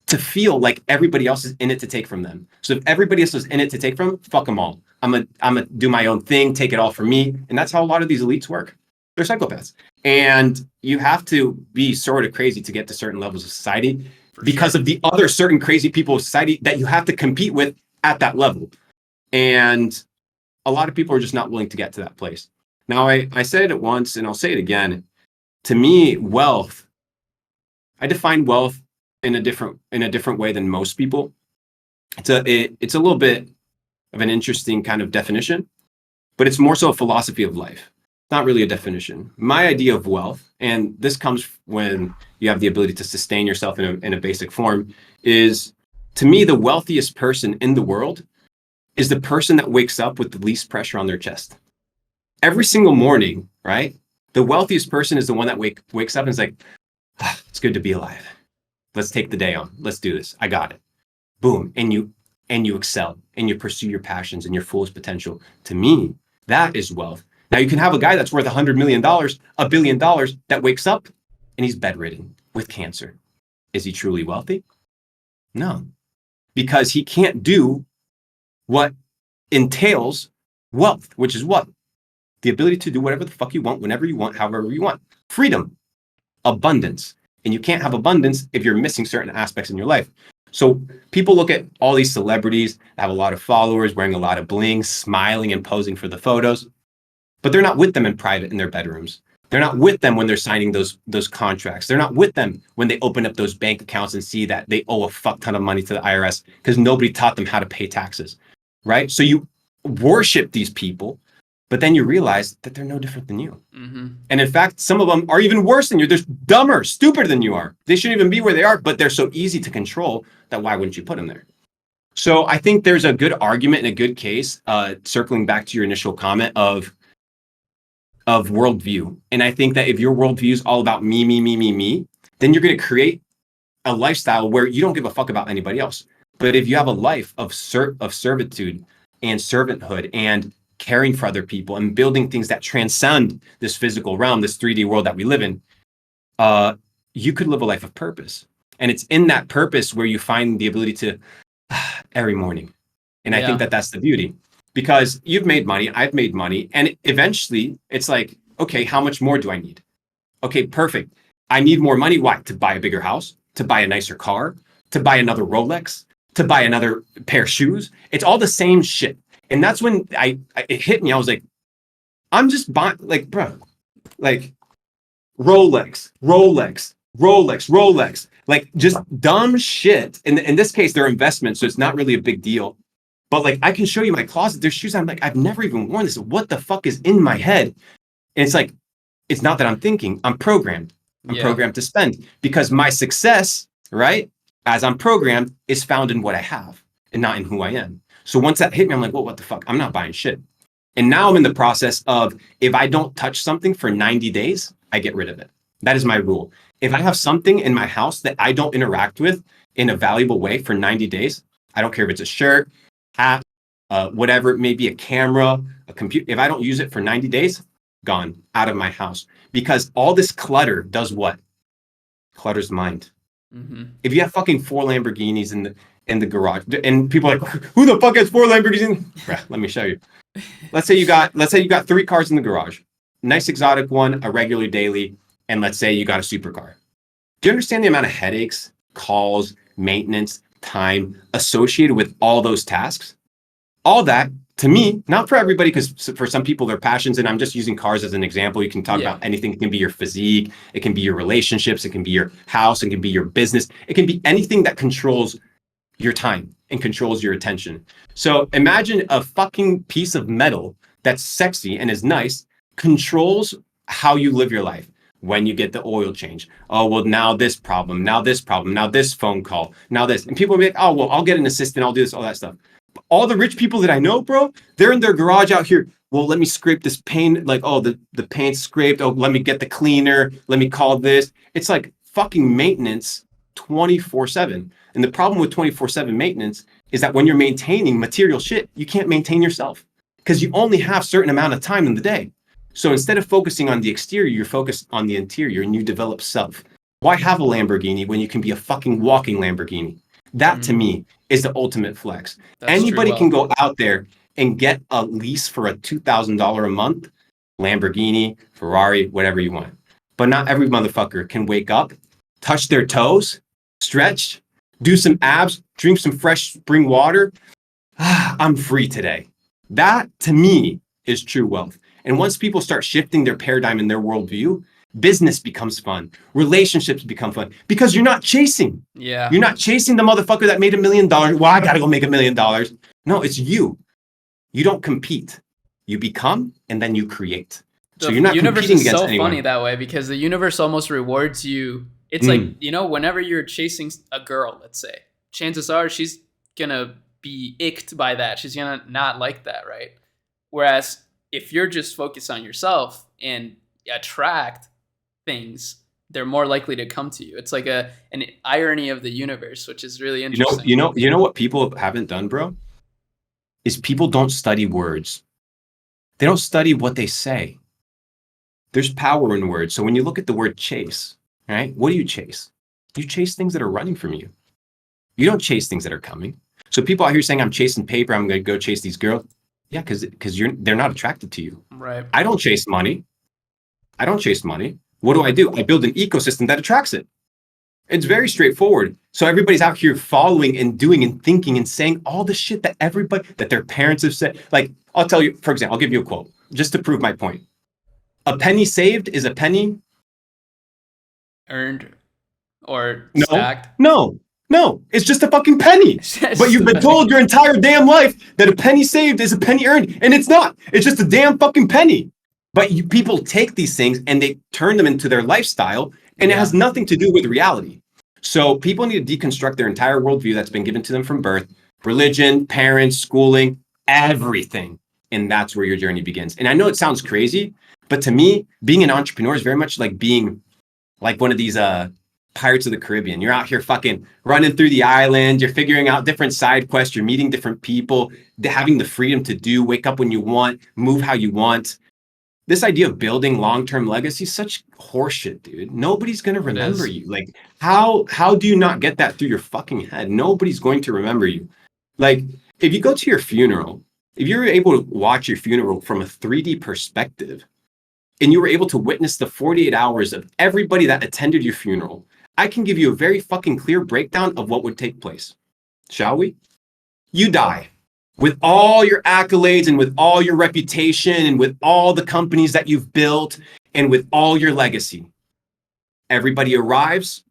to feel like everybody else is in it to take from them. So if everybody else is in it to take from, fuck them all. I'm gonna do my own thing, take it all from me. And that's how a lot of these elites work. They're psychopaths. And you have to be sort of crazy to get to certain levels of society because of the other certain crazy people of society that you have to compete with at that level. And a lot of people are just not willing to get to that place. Now, I said it once and I'll say it again. To me, wealth, I define wealth in a different way than most people. It's a little bit of an interesting kind of definition, but it's more so a philosophy of life. Not really a definition. My idea of wealth, and this comes when you have the ability to sustain yourself in a basic form, is, to me, the wealthiest person in the world is the person that wakes up with the least pressure on their chest. Every single morning, right? The wealthiest person is the one that wakes up and is like, it's good to be alive. Let's take the day on. Let's do this. I got it. Boom. And you excel and you pursue your passions and your fullest potential. To me, that is wealth. Now you can have a guy that's worth $100 million, $1 billion, that wakes up and he's bedridden with cancer. Is he truly wealthy? No, because he can't do what entails wealth, which is what? The ability to do whatever the fuck you want, whenever you want, however you want. Freedom, abundance. And you can't have abundance if you're missing certain aspects in your life. So people look at all these celebrities that have a lot of followers, wearing a lot of bling, smiling and posing for the photos, but they're not with them in private in their bedrooms. They're not with them when they're signing those contracts. They're not with them when they open up those bank accounts and see that they owe a fuck ton of money to the IRS because nobody taught them how to pay taxes, right? So you worship these people But then you realize that they're no different than you. Mm-hmm. And in fact, some of them are even worse than you. They're dumber, stupider than you are. They shouldn't even be where they are, but they're so easy to control that why wouldn't you put them there? So I think there's a good argument and a good case, circling back to your initial comment of worldview. And I think that if your worldview is all about me, then you're going to create a lifestyle where you don't give a fuck about anybody else. But if you have a life of servitude and servanthood and caring for other people and building things that transcend this physical realm, this 3D world that we live in, you could live a life of purpose. And it's in that purpose where you find the ability to every morning. And I think that that's the beauty, because you've made money, I've made money. And eventually it's like, okay, how much more do I need? Okay, perfect. I need more money. Why? To buy a bigger house, to buy a nicer car, to buy another Rolex, to buy another pair of shoes. It's all the same shit. And that's when it hit me. I was like, I'm just buying, like, bro, like Rolex, like just dumb shit. And in this case, they're investments, so it's not really a big deal. But like, I can show you my closet. There's shoes I'm like, I've never even worn this. What the fuck is in my head? And it's like, it's not that I'm thinking, I'm programmed. I'm programmed to spend, because my success, right, as I'm programmed, is found in what I have and not in who I am. So once that hit me, I'm like, well, what the fuck? I'm not buying shit. And now I'm in the process of, if I don't touch something for 90 days, I get rid of it. That is my rule. If I have something in my house that I don't interact with in a valuable way for 90 days, I don't care if it's a shirt, hat, whatever it may be, a camera, a computer. If I don't use it for 90 days, gone, out of my house. Because all this clutter does what? Clutters mind. Mm-hmm. If you have fucking 4 Lamborghinis in the garage, and people are like, who the fuck has 4 Lamborghinis? Let me show you. Let's say you got 3 cars in the garage. Nice exotic one, a regular daily, and let's say you got a supercar. Do you understand the amount of headaches, calls, maintenance, time associated with all those tasks? All that, to me, not for everybody, because for some people, their passions, and I'm just using cars as an example. You can talk about anything. It can be your physique. It can be your relationships. It can be your house. It can be your business. It can be anything that controls your time and controls your attention. So imagine a fucking piece of metal that's sexy and is nice, controls how you live your life. When you get the oil change, oh, well, now this problem, now this phone call, now this. And people will be like, oh, well, I'll get an assistant, I'll do this, all that stuff. But all the rich people that I know, bro, they're in their garage out here. Well, let me scrape this paint, like, oh, the paint's scraped. Oh, let me get the cleaner. Let me call this. It's like fucking maintenance 24/7. And the problem with 24/7 maintenance is that when you're maintaining material shit, you can't maintain yourself, because you only have a certain amount of time in the day. So instead of focusing on the exterior, you're focused on the interior, and you develop self. Why have a Lamborghini when you can be a fucking walking Lamborghini? That to me is the ultimate flex. That's Anybody can go out there and get a lease for a $2,000 a month, Lamborghini, Ferrari, whatever you want. But not every motherfucker can wake up, touch their toes, stretch, do some abs, drink some fresh spring water. I'm free today. That to me is true wealth. And once people start shifting their paradigm and their worldview, business becomes fun. Relationships become fun, because you're not chasing. Yeah. You're not chasing the motherfucker that made $1 million. Well, I got to go make $1 million. No, it's you. You don't compete. You become, and then you create. So you're not competing against anyone. The universe is so funny that way, because the universe almost rewards you. It's like, whenever you're chasing a girl, let's say, chances are she's going to be icked by that. She's going to not like that, right? Whereas if you're just focused on yourself and attract things, they're more likely to come to you. It's like an irony of the universe, which is really interesting. You know what people haven't done, bro? Is people don't study words. They don't study what they say. There's power in words. So when you look at the word chase, right? What do you chase? You chase things that are running from you. You don't chase things that are coming. So people out here saying, I'm chasing paper, I'm going to go chase these girls. Yeah, because they're not attracted to you. Right. I don't chase money. What do? I build an ecosystem that attracts it. It's very straightforward. So everybody's out here following and doing and thinking and saying all the shit that that their parents have said. Like, I'll tell you, for example, I'll give you a quote just to prove my point. A penny saved is a penny earned or stacked. No. No, it's just a fucking penny. But you've been told your entire damn life that a penny saved is a penny earned, and it's not. It's just a damn fucking penny. But people take these things and they turn them into their lifestyle, and it has nothing to do with reality. So people need to deconstruct their entire worldview that's been given to them from birth, religion, parents, schooling, everything. And that's where your journey begins. And I know it sounds crazy, but to me, being an entrepreneur is very much like being like one of these Pirates of the Caribbean. You're out here fucking running through the island. You're figuring out different side quests. You're meeting different people, having the freedom to wake up when you want, move how you want. This idea of building long-term legacy is such horseshit, dude. Nobody's going to remember you. Like, how do you not get that through your fucking head? Nobody's going to remember you. Like, if you go to your funeral, if you're able to watch your funeral from a 3D perspective, and you were able to witness the 48 hours of everybody that attended your funeral, I can give you a very fucking clear breakdown of what would take place. Shall we? You die with all your accolades and with all your reputation and with all the companies that you've built and with all your legacy. Everybody arrives.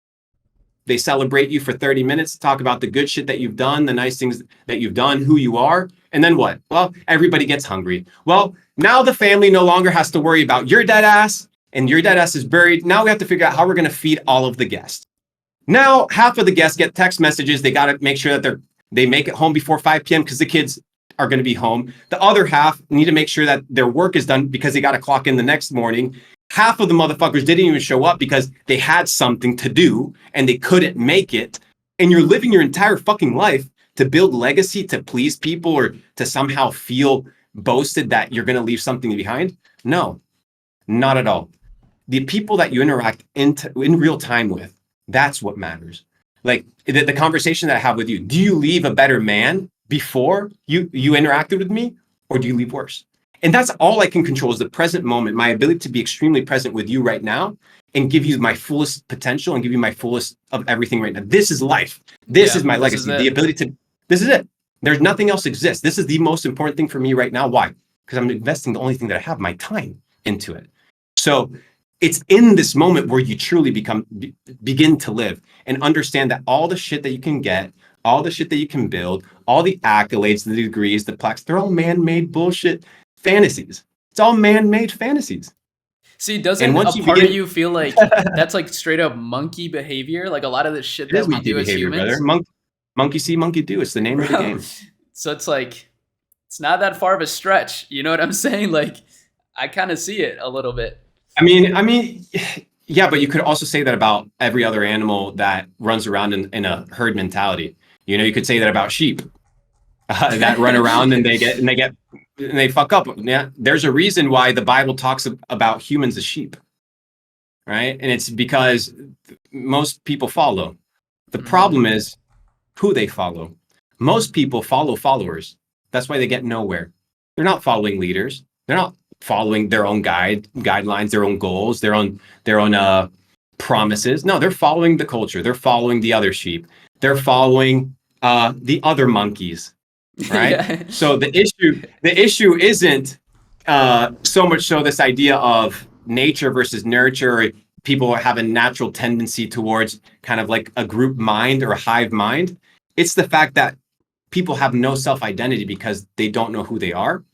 They celebrate you for 30 minutes, talk about the good shit that you've done, the nice things that you've done, who you are. And then what? Well, everybody gets hungry. Well, now the family no longer has to worry about your dead ass, and your dead ass is buried. Now we have to figure out how we're going to feed all of the guests. Now, half of the guests get text messages. They got to make sure that they make it home before 5 p.m. because the kids are going to be home. The other half need to make sure that their work is done because they got to clock in the next morning. Half of the motherfuckers didn't even show up because they had something to do and they couldn't make it. And you're living your entire fucking life to build legacy, to please people, or to somehow feel boasted that you're going to leave something behind. No, not at all. The people that you interact in real time with, that's what matters. Like the conversation that I have with you, do you leave a better man before you interacted with me, or do you leave worse? And that's all I can control is the present moment, my ability to be extremely present with you right now and give you my fullest potential and give you my fullest of everything right now. This is life. This is my legacy. The ability to, this is it. There's nothing else exists. This is the most important thing for me right now. Why? Because I'm investing the only thing that I have, my time, into it. So it's in this moment where you truly begin to live and understand that all the shit that you can get, all the shit that you can build, all the accolades, the degrees, the plaques, they're all man-made bullshit fantasies. It's all man-made fantasies. See, doesn't a part of you feel like that's like straight up monkey behavior? Like a lot of the shit that we do as humans. Monkey see, monkey do. It's the name of the game. So it's like, it's not that far of a stretch. You know what I'm saying? Like, I kind of see it a little bit. I mean, yeah, but you could also say that about every other animal that runs around in a herd mentality. You know, you could say that about sheep that run around and they fuck up. Yeah, there's a reason why the Bible talks about humans as sheep, right? And it's because most people follow. The problem is who they follow. Most people follow followers. That's why they get nowhere. They're not following leaders. They're not following their own guidelines, their own goals, their own promises. No, they're following the culture. They're following the other sheep. They're following the other monkeys. Right. Yeah. So the issue isn't so much so this idea of nature versus nurture. Or people have a natural tendency towards kind of like a group mind or a hive mind. It's the fact that people have no self-identity because they don't know who they are,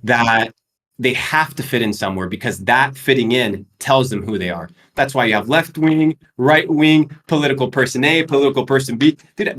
that they have to fit in somewhere because that fitting in tells them who they are. That's why you have left wing, right wing, political person A, political person B. Dude,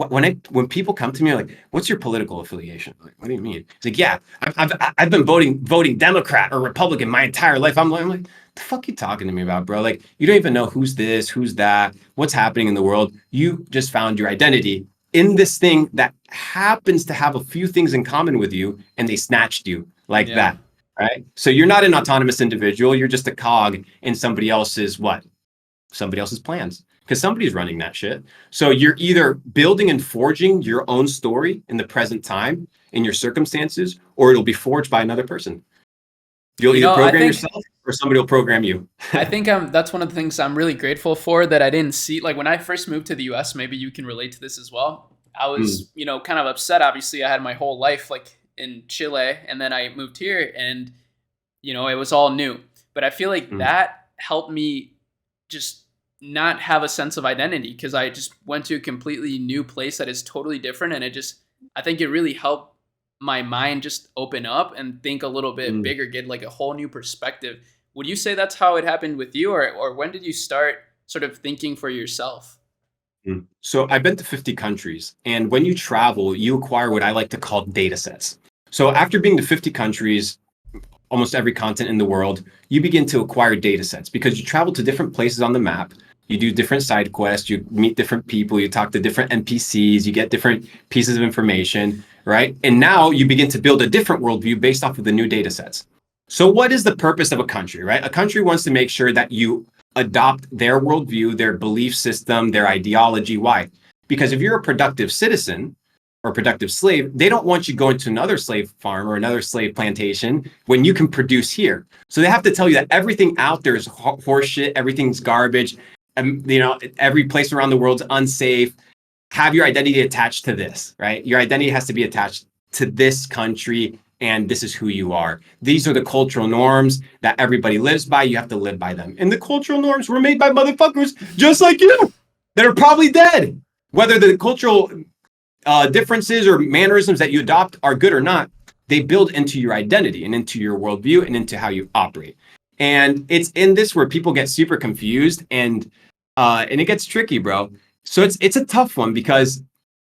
when people come to me like, "What's your political affiliation?" I'm like, what do you mean? It's like, yeah, I've been voting Democrat or Republican my entire life. I'm like, the fuck you talking to me about, bro? Like, you don't even know who's this, who's that, what's happening in the world. You just found your identity in this thing that happens to have a few things in common with you, and they snatched you like that. Right. So you're not an autonomous individual. You're just a cog in somebody else's plans, because somebody's running that shit. So you're either building and forging your own story in the present time in your circumstances, or it'll be forged by another person. You'll either program yourself or somebody will program you. I think that's one of the things I'm really grateful for that I didn't see. Like when I first moved to the US, maybe you can relate to this as well. I was, kind of upset. Obviously, I had my whole life like in Chile, and then I moved here and, it was all new. But I feel like that helped me just not have a sense of identity because I just went to a completely new place that is totally different. And I think it really helped my mind just open up and think a little bit Mm, bigger, get like a whole new perspective. Would you say that's how it happened with you, or when did you start sort of thinking for yourself? mm. So I've been to 50 countries, and when you travel, you acquire what I like to call data sets. So after being to 50 countries, almost every continent in the world, you begin to acquire data sets because you travel to different places on the map. You do different side quests, you meet different people, you talk to different NPCs, you get different pieces of information, right? And now you begin to build a different worldview based off of the new data sets. So, what is the purpose of a country, right? A country wants to make sure that you adopt their worldview, their belief system, their ideology. Why? Because if you're a productive citizen, or productive slave, they don't want you going to another slave farm or another slave plantation when you can produce here. So they have to tell you that everything out there is horseshit, everything's garbage, and every place around the world's unsafe. Have your identity attached to this, right? Your identity has to be attached to this country, and this is who you are. These are the cultural norms that everybody lives by. You have to live by them. And the cultural norms were made by motherfuckers just like you that are probably dead. Whether the cultural differences or mannerisms that you adopt are good or not, they build into your identity and into your worldview and into how you operate. And it's in this where people get super confused and it gets tricky, bro. So it's a tough one because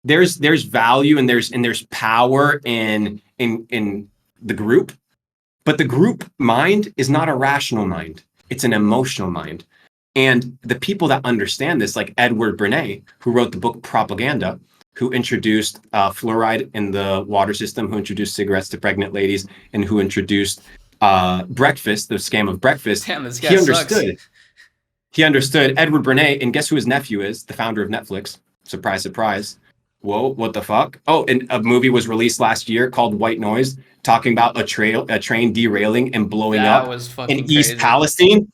there's value and there's power in the group, but the group mind is not a rational mind. It's an emotional mind. And the people that understand this, like Edward Bernays, who wrote the book Propaganda, who introduced fluoride in the water system, who introduced cigarettes to pregnant ladies, and who introduced breakfast, the scam of breakfast. Damn, this guy He sucks. understood. He understood Edward Bernays, and guess who his nephew is? The founder of Netflix. Surprise, surprise. Whoa, what the fuck? Oh, and a movie was released last year called White Noise, talking about a train derailing and blowing That up was in fucking East crazy. Palestine.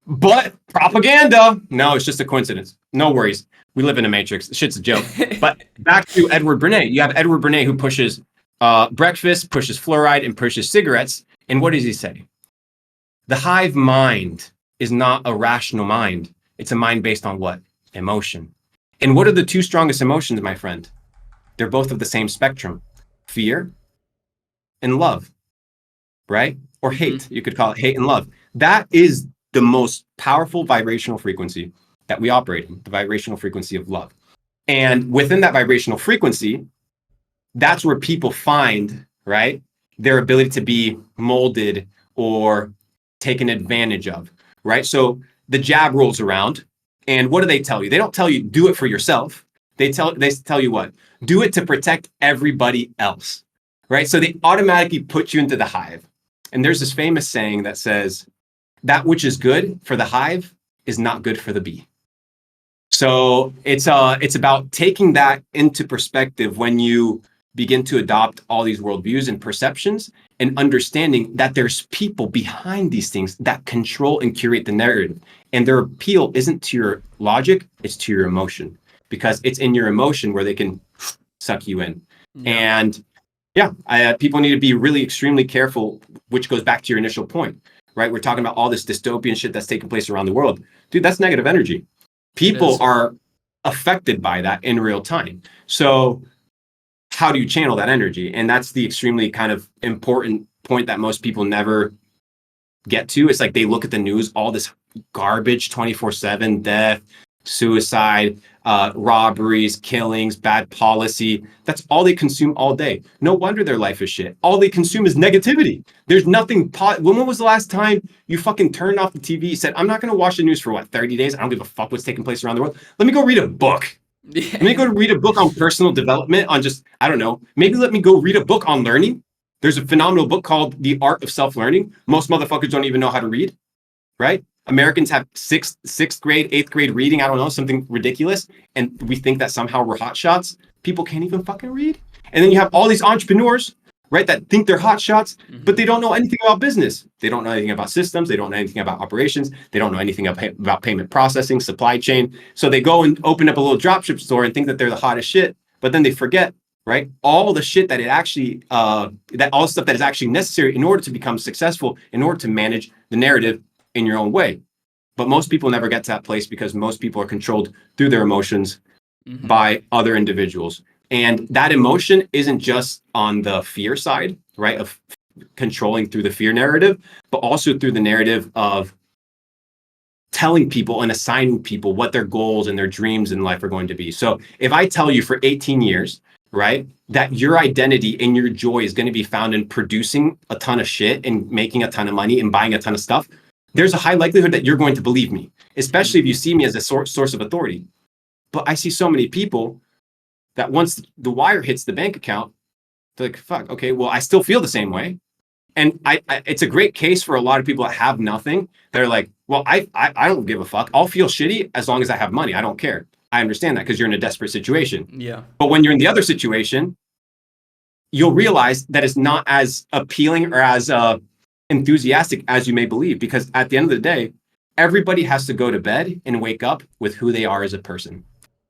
But propaganda, no, it's just a coincidence. No worries. We live in a matrix. Shit's a joke. But back to Edward Bernays. You have Edward Bernays who pushes breakfast, pushes fluoride, and pushes cigarettes. And what does he say? The hive mind is not a rational mind. It's a mind based on what? Emotion. And what are the two strongest emotions, my friend? They're both of the same spectrum: fear and love, right? Or hate. Mhm. You could call it hate and love. That is the most powerful vibrational frequency that we operate in, the vibrational frequency of love. And within that vibrational frequency, that's where people find, right, their ability to be molded or taken advantage of, right? So the jab rolls around, and what do they tell you? They don't tell you do it for yourself. They tell you what? Do it to protect everybody else, right? So they automatically put you into the hive. And there's this famous saying that says, that which is good for the hive is not good for the bee. So it's about taking that into perspective when you begin to adopt all these worldviews and perceptions, and understanding that there's people behind these things that control and curate the narrative. And their appeal isn't to your logic, it's to your emotion, because it's in your emotion where they can suck you in. Yeah. And yeah, people need to be really extremely careful, which goes back to your initial point, right? We're talking about all this dystopian shit that's taking place around the world. Dude, that's negative energy. It People is. are affected by that in real time. So how do you channel that energy? And that's the extremely kind of important point that most people never get to. It's like they look at the news, all this garbage, 24/7, death, suicide, robberies, killings, bad policy. That's all they consume all day. No wonder their life is shit. All they consume is negativity. There's nothing. When was the last time you fucking turned off the TV? You said, I'm not going to watch the news for what, 30 days? I don't give a fuck what's taking place around the world. Let me go read a book. Let me Yeah. go read a book on personal development, on just, I don't know, maybe let me go read a book on learning. There's a phenomenal book called The Art of Self-Learning. Most motherfuckers don't even know how to read, right? Americans have sixth grade, eighth grade reading, I don't know, something ridiculous. And we think that somehow we're hot shots. People can't even fucking read. And then you have all these entrepreneurs, right, that think they're hot shots, but they don't know anything about business. They don't know anything about systems. They don't know anything about operations. They don't know anything about payment processing, supply chain. So they go and open up a little dropship store and think that they're the hottest shit, but then they forget, right, all the shit that it actually, that all the stuff that is actually necessary in order to become successful, in order to manage the narrative in your own way. But most people never get to that place because most people are controlled through their emotions by other individuals. And that emotion isn't just on the fear side, right? Of controlling through the fear narrative, but also through the narrative of telling people and assigning people what their goals and their dreams in life are going to be. So if I tell you for 18 years, right, that your identity and your joy is going to be found in producing a ton of shit and making a ton of money and buying a ton of stuff, there's a high likelihood that you're going to believe me, especially if you see me as a source of authority. But I see so many people that once the wire hits the bank account, they're like, fuck, okay, well, I still feel the same way. And it's a great case for a lot of people that have nothing. They're like, well, I don't give a fuck. I'll feel shitty as long as I have money. I don't care. I understand that because you're in a desperate situation. Yeah. But when you're in the other situation, you'll realize that it's not as appealing or as enthusiastic as you may believe. Because at the end of the day, everybody has to go to bed and wake up with who they are as a person.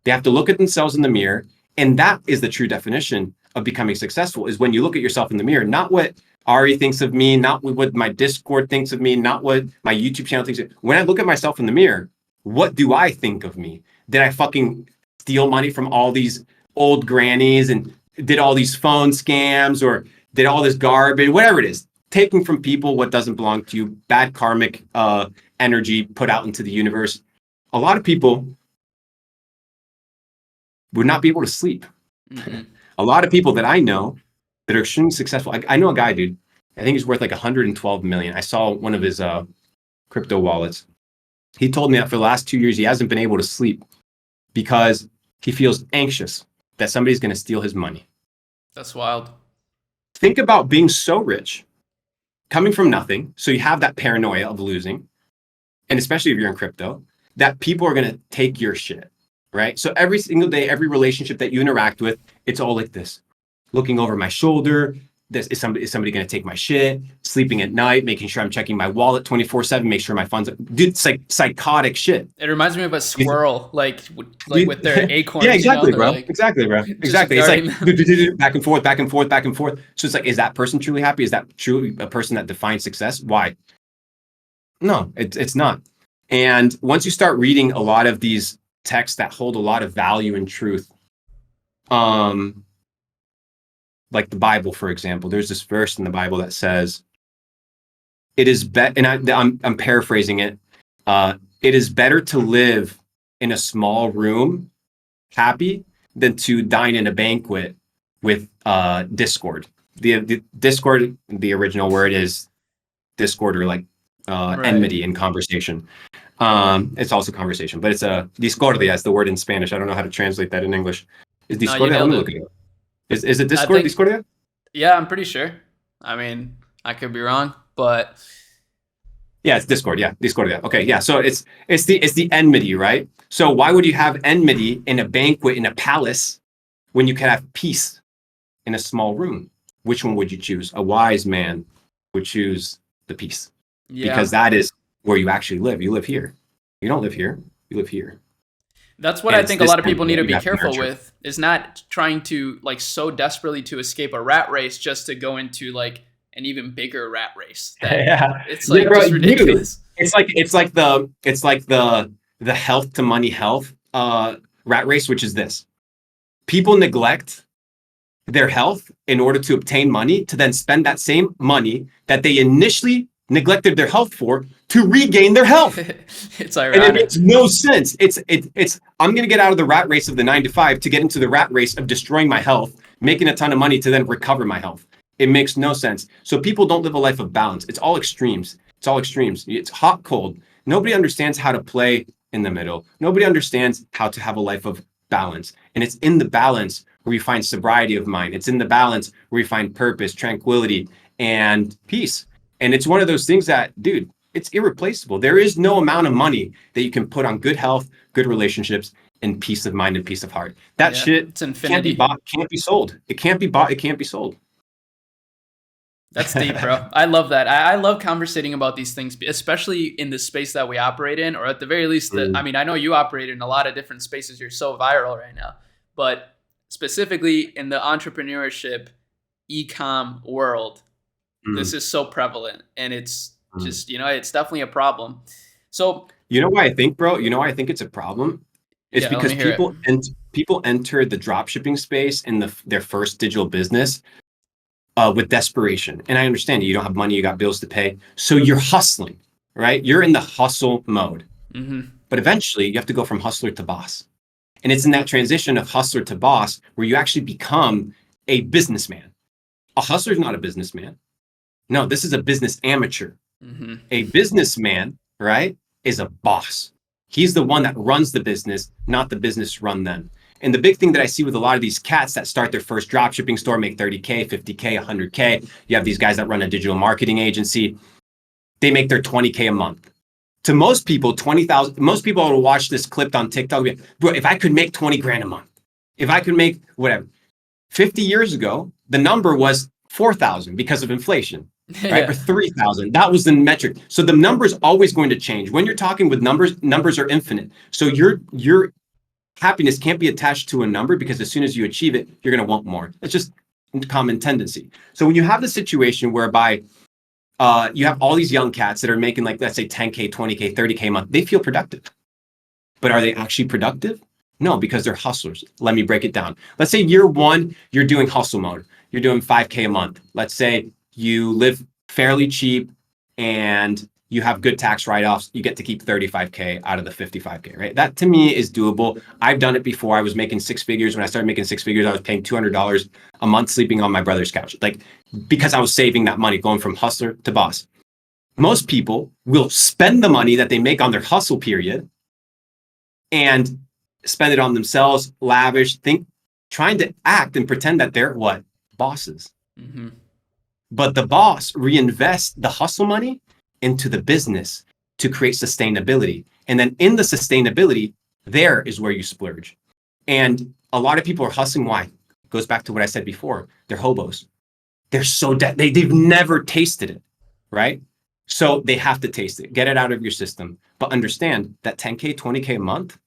They have to look at themselves in the mirror. And that is the true definition of becoming successful, is when you look at yourself in the mirror, not what Arie thinks of me, not what my Discord thinks of me, not what my YouTube channel thinks of me. When I look at myself in the mirror, what do I think of me? Did I fucking steal money from all these old grannies and did all these phone scams or did all this garbage, whatever it is, taking from people what doesn't belong to you, bad karmic energy put out into the universe. A lot of people would not be able to sleep. A lot of people that I know that are extremely successful. I know a guy, dude, I think he's worth like 112 million. I saw one of his crypto wallets. He told me that for the last 2 years, he hasn't been able to sleep because he feels anxious that somebody's going to steal his money. That's wild. Think about being so rich, coming from nothing. So you have that paranoia of losing. And especially if you're in crypto, that people are going to take your shit, right? So every single day, every relationship that you interact with, it's all like this. Looking over my shoulder, is somebody going to take my shit? Sleeping at night, making sure I'm checking my wallet 24/7, make sure my funds. Dude, it's like psychotic shit. It reminds me of a squirrel, like with their acorns. Yeah, exactly, bro. Like, exactly, bro. Exactly. It's like back and forth, back and forth, back and forth. So it's like, is that person truly happy? Is that truly a person that defines success? Why? No, it's not. And once you start reading a lot of these texts that hold a lot of value and truth, like the Bible, for example, there's this verse in the Bible that says, "It is and I'm paraphrasing it. It is better to live in a small room, happy, than to dine in a banquet with discord." The discord, the original word is discord, or like enmity in conversation. It's also conversation, but it's a discordia is the word in Spanish. I don't know how to translate that in English. Is discordia? Let me look at it. Is it Discord? Discordia? Yeah, I'm pretty sure. I mean, I could be wrong, but yeah, it's Discord. Yeah, Discordia. Okay, yeah. So it's the enmity, right? So why would you have enmity in a banquet in a palace when you can have peace in a small room? Which one would you choose? A wise man would choose the peace, because that is where you actually live. You live here. You don't live here. You live here. That's what I think a lot of people need to be careful with, is not trying to like so desperately to escape a rat race just to go into like an even bigger rat race. It's like just ridiculous. It's like the health to money health rat race, which is this. People neglect their health in order to obtain money to then spend that same money that they initially neglected their health for to regain their health. It's ironic. And it makes no sense. It's I'm going to get out of the rat race of the 9 to 5 to get into the rat race of destroying my health, making a ton of money to then recover my health. It makes no sense. So people don't live a life of balance. It's all extremes. It's all extremes. It's hot, cold. Nobody understands how to play in the middle. Nobody understands how to have a life of balance. And it's in the balance where you find sobriety of mind. It's in the balance where you find purpose, tranquility, and peace. And it's one of those things that, dude, it's irreplaceable. There is no amount of money that you can put on good health, good relationships, and peace of mind and peace of heart. That shit can't be bought, can't be sold. It can't be bought, it can't be sold. That's deep, bro. I love that. I love conversating about these things, especially in the space that we operate in, or at the very least, I mean, I know you operate in a lot of different spaces. You're so viral right now, but specifically in the entrepreneurship, e-com world, this is so prevalent, and it's just, it's definitely a problem. So You know why I think, bro? You know why I think it's a problem? It's Yeah, let because me hear it. people enter the dropshipping space in their first digital business with desperation. And I understand you don't have money, you got bills to pay, so you're hustling, right? You're in the hustle mode. Mm-hmm. But eventually, you have to go from hustler to boss. And it's in that transition of hustler to boss where you actually become a businessman. A hustler is not a businessman. No, this is a business amateur. Mm-hmm. A businessman, right, is a boss. He's the one that runs the business, not the business run them. And the big thing that I see with a lot of these cats that start their first drop shipping store, make 30K, 50K, 100K. You have these guys that run a digital marketing agency. They make their 20K a month. To most people, 20,000, most people will watch this clip on TikTok. Bro, if I could make 20 grand a month, if I could make whatever. 50 years ago, the number was 4,000 because of inflation, right? Or Yeah. 3,000. That was the metric. So the number is always going to change. When you're talking with numbers, numbers are infinite. So your happiness can't be attached to a number because as soon as you achieve it, you're going to want more. It's just a common tendency. So when you have the situation whereby you have all these young cats that are making like, let's say 10K, 20K, 30K a month, they feel productive. But are they actually productive? No, because they're hustlers. Let me break it down. Let's say year one, you're doing hustle mode. You're doing 5K a month. Let's say you live fairly cheap and you have good tax write-offs. You get to keep 35K out of the 55K, right? That to me is doable. I've done it before. I was making six figures. When I started making six figures, I was paying $200 a month sleeping on my brother's couch. Like, because I was saving that money going from hustler to boss. Most people will spend the money that they make on their hustle period and spend it on themselves, lavish, trying to act and pretend that they're what? Bosses. Mm-hmm. But the boss reinvests the hustle money into the business to create sustainability. And then in the sustainability, there is where you splurge. And a lot of people are hustling. Why? It goes back to what I said before. They're hobos. They're so they've never tasted it, right? So they have to taste it. Get it out of your system. But understand that 10K, 20K a month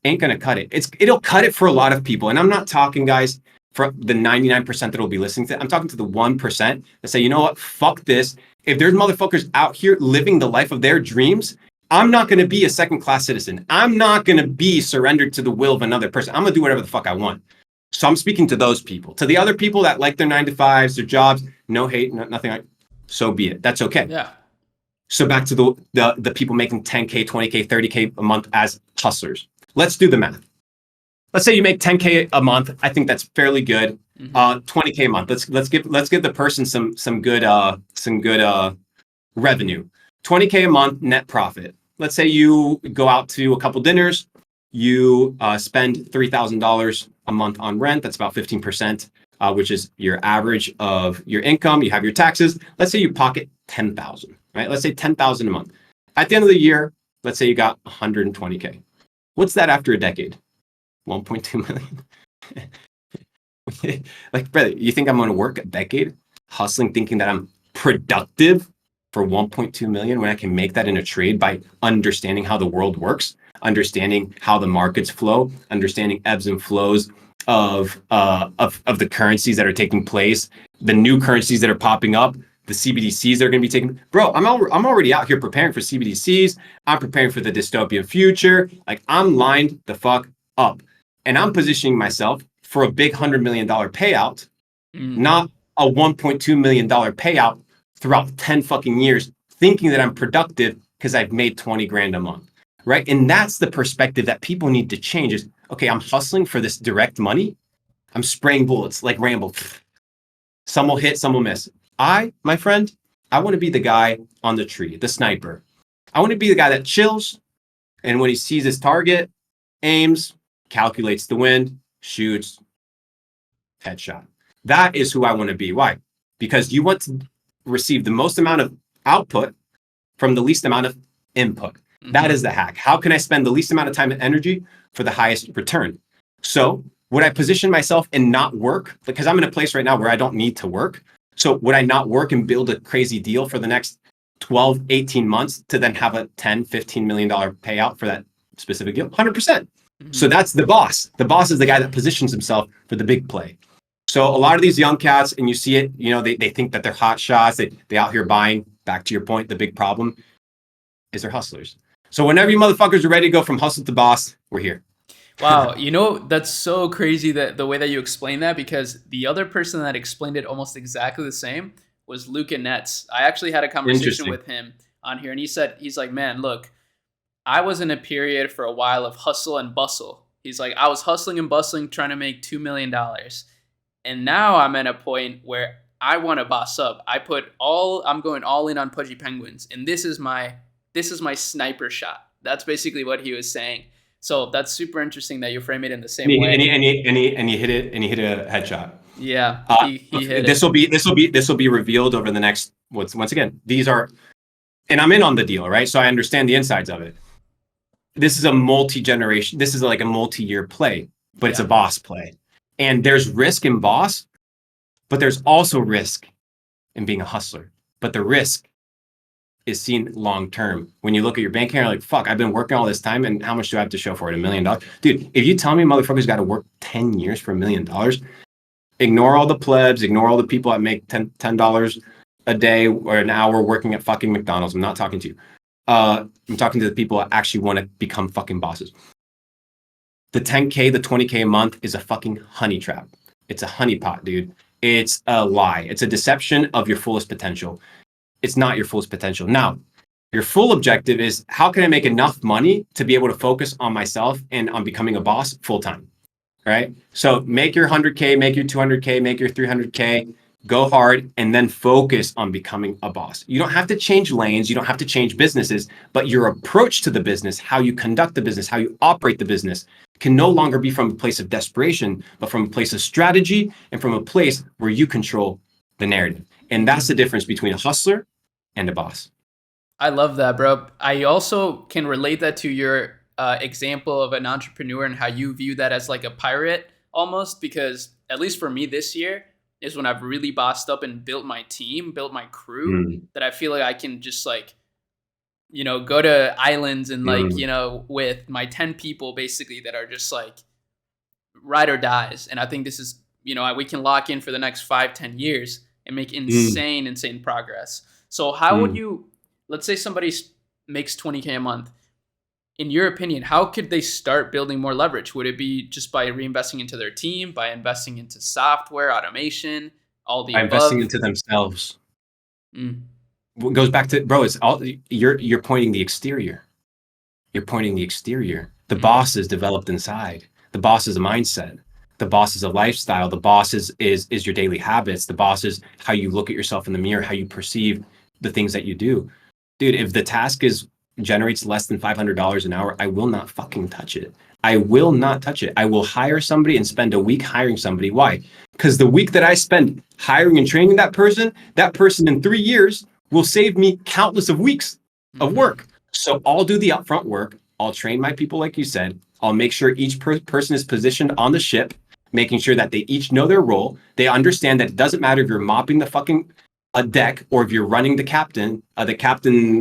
ain't gonna cut it. It'll cut it for a lot of people. And I'm not talking, guys, for the 99% that will be listening to it. I'm talking to the 1% that say, you know what, fuck this. If there's motherfuckers out here living the life of their dreams, I'm not gonna be a second-class citizen. I'm not gonna be surrendered to the will of another person. I'm gonna do whatever the fuck I want. So I'm speaking to those people. To the other people that like their 9 to 5s, their jobs, no hate, nothing like, so be it. That's okay. Yeah. So back to the people making 10K, 20K, 30K a month as hustlers. Let's do the math. Let's say you make 10K a month. I think that's fairly good. 20K a month. Let's give the person some good revenue. 20K a month net profit. Let's say you go out to a couple dinners. You spend $3,000 a month on rent. That's about 15%, which is your average of your income. You have your taxes. Let's say you pocket 10,000, right? Let's say 10,000 a month. At the end of the year, let's say you got 120K. What's that after a decade? 1.2 million. Like, brother, you think I'm going to work a decade hustling, thinking that I'm productive for 1.2 million when I can make that in a trade by understanding how the world works, understanding how the markets flow, understanding ebbs and flows of the currencies that are taking place, the new currencies that are popping up, the CBDCs that are going to be taking. Bro, I'm already out here preparing for CBDCs. I'm preparing for the dystopian future. Like, I'm lined the fuck up, and I'm positioning myself for a big $100 million payout, not a $1.2 million payout throughout 10 fucking years, thinking that I'm productive because I've made 20 grand a month, right? And that's the perspective that people need to change is, okay, I'm hustling for this direct money. I'm spraying bullets like Rambo. Some will hit, some will miss. My friend, I want to be the guy on the tree, the sniper. I want to be the guy that chills, and when he sees his target, aims, calculates the wind, shoots, headshot. That is who I want to be. Why? Because you want to receive the most amount of output from the least amount of input. That is the hack. How can I spend the least amount of time and energy for the highest return? So would I position myself and not work? Because I'm in a place right now where I don't need to work. So would I not work and build a crazy deal for the next 12, 18 months to then have a $10, $15 million payout for that specific deal? 100%. So that's the boss. The boss is the guy that positions himself for the big play. So a lot of these young cats, and you see it, you know, they think that they're hot shots. They out here buying. Back to your point, the big problem is they're hustlers. So whenever you motherfuckers are ready to go from hustle to boss, we're here. Wow, that's so crazy that the way that you explain that, because the other person that explained it almost exactly the same was Luca Netz. I actually had a conversation Interesting. with him on here, and he's like, man, look, I was in a period for a while of hustle and bustle. He's like, I was hustling and bustling trying to make $2 million. And now I'm at a point where I want to boss up. I'm going all in on Pudgy Penguins. And this is my sniper shot. That's basically what he was saying. So that's super interesting that you frame it in the same way. And he hit it, and he hit a headshot. Yeah, he hit this will be revealed over the next. Once again, these are, and I'm in on the deal, right? So I understand the insides of it. This is a multi-generation. This is like a multi-year play, but it's a boss play, and there's risk in boss, but there's also risk in being a hustler. But the risk is seen long term. When you look at your bank account, you're like, fuck, I've been working all this time, and how much do I have to show for it? $1 million? Dude, if you tell me motherfuckers got to work 10 years for $1 million, ignore all the plebs, ignore all the people that make $10 a day or an hour working at fucking McDonald's. I'm not talking to you. I'm talking to the people that actually want to become fucking bosses. The 10K, the 20K a month is a fucking honey trap. It's a honeypot, dude. It's a lie. It's a deception of your fullest potential. It's not your fullest potential. Now, your full objective is, how can I make enough money to be able to focus on myself and on becoming a boss full time, right? So make your 100K, make your 200K, make your 300K, go hard, and then focus on becoming a boss. You don't have to change lanes. You don't have to change businesses, but your approach to the business, how you conduct the business, how you operate the business, can no longer be from a place of desperation, but from a place of strategy and from a place where you control the narrative. And that's the difference between a hustler and a boss. I love that, bro. I also can relate that to your example of an entrepreneur and how you view that as like a pirate almost, because at least for me this year is when I've really bossed up and built my team, built my crew, that I feel like I can just like, go to islands and like, with my 10 people basically that are just like ride or dies. And I think this is, we can lock in for the next 5-10 years and make insane progress. So how would you, let's say somebody makes 20K a month. In your opinion, how could they start building more leverage? Would it be just by reinvesting into their team, by investing into software, automation, all the above? Investing into themselves. What goes back to, bro, it's all, you're pointing the exterior. You're pointing the exterior. The boss is developed inside. The boss is a mindset. The boss is a lifestyle. The boss is your daily habits. The boss is how you look at yourself in the mirror, how you perceive the things that you do. Dude, if the task generates less than $500 an hour, I will not fucking touch it. I will not touch it. I will hire somebody and spend a week hiring somebody. Why? Because the week that I spend hiring and training that person in 3 years will save me countless of weeks of work. So I'll do the upfront work. I'll train my people, like you said. I'll make sure each person is positioned on the ship, making sure that they each know their role. They understand that it doesn't matter if you're mopping the fucking deck or if you're running the captain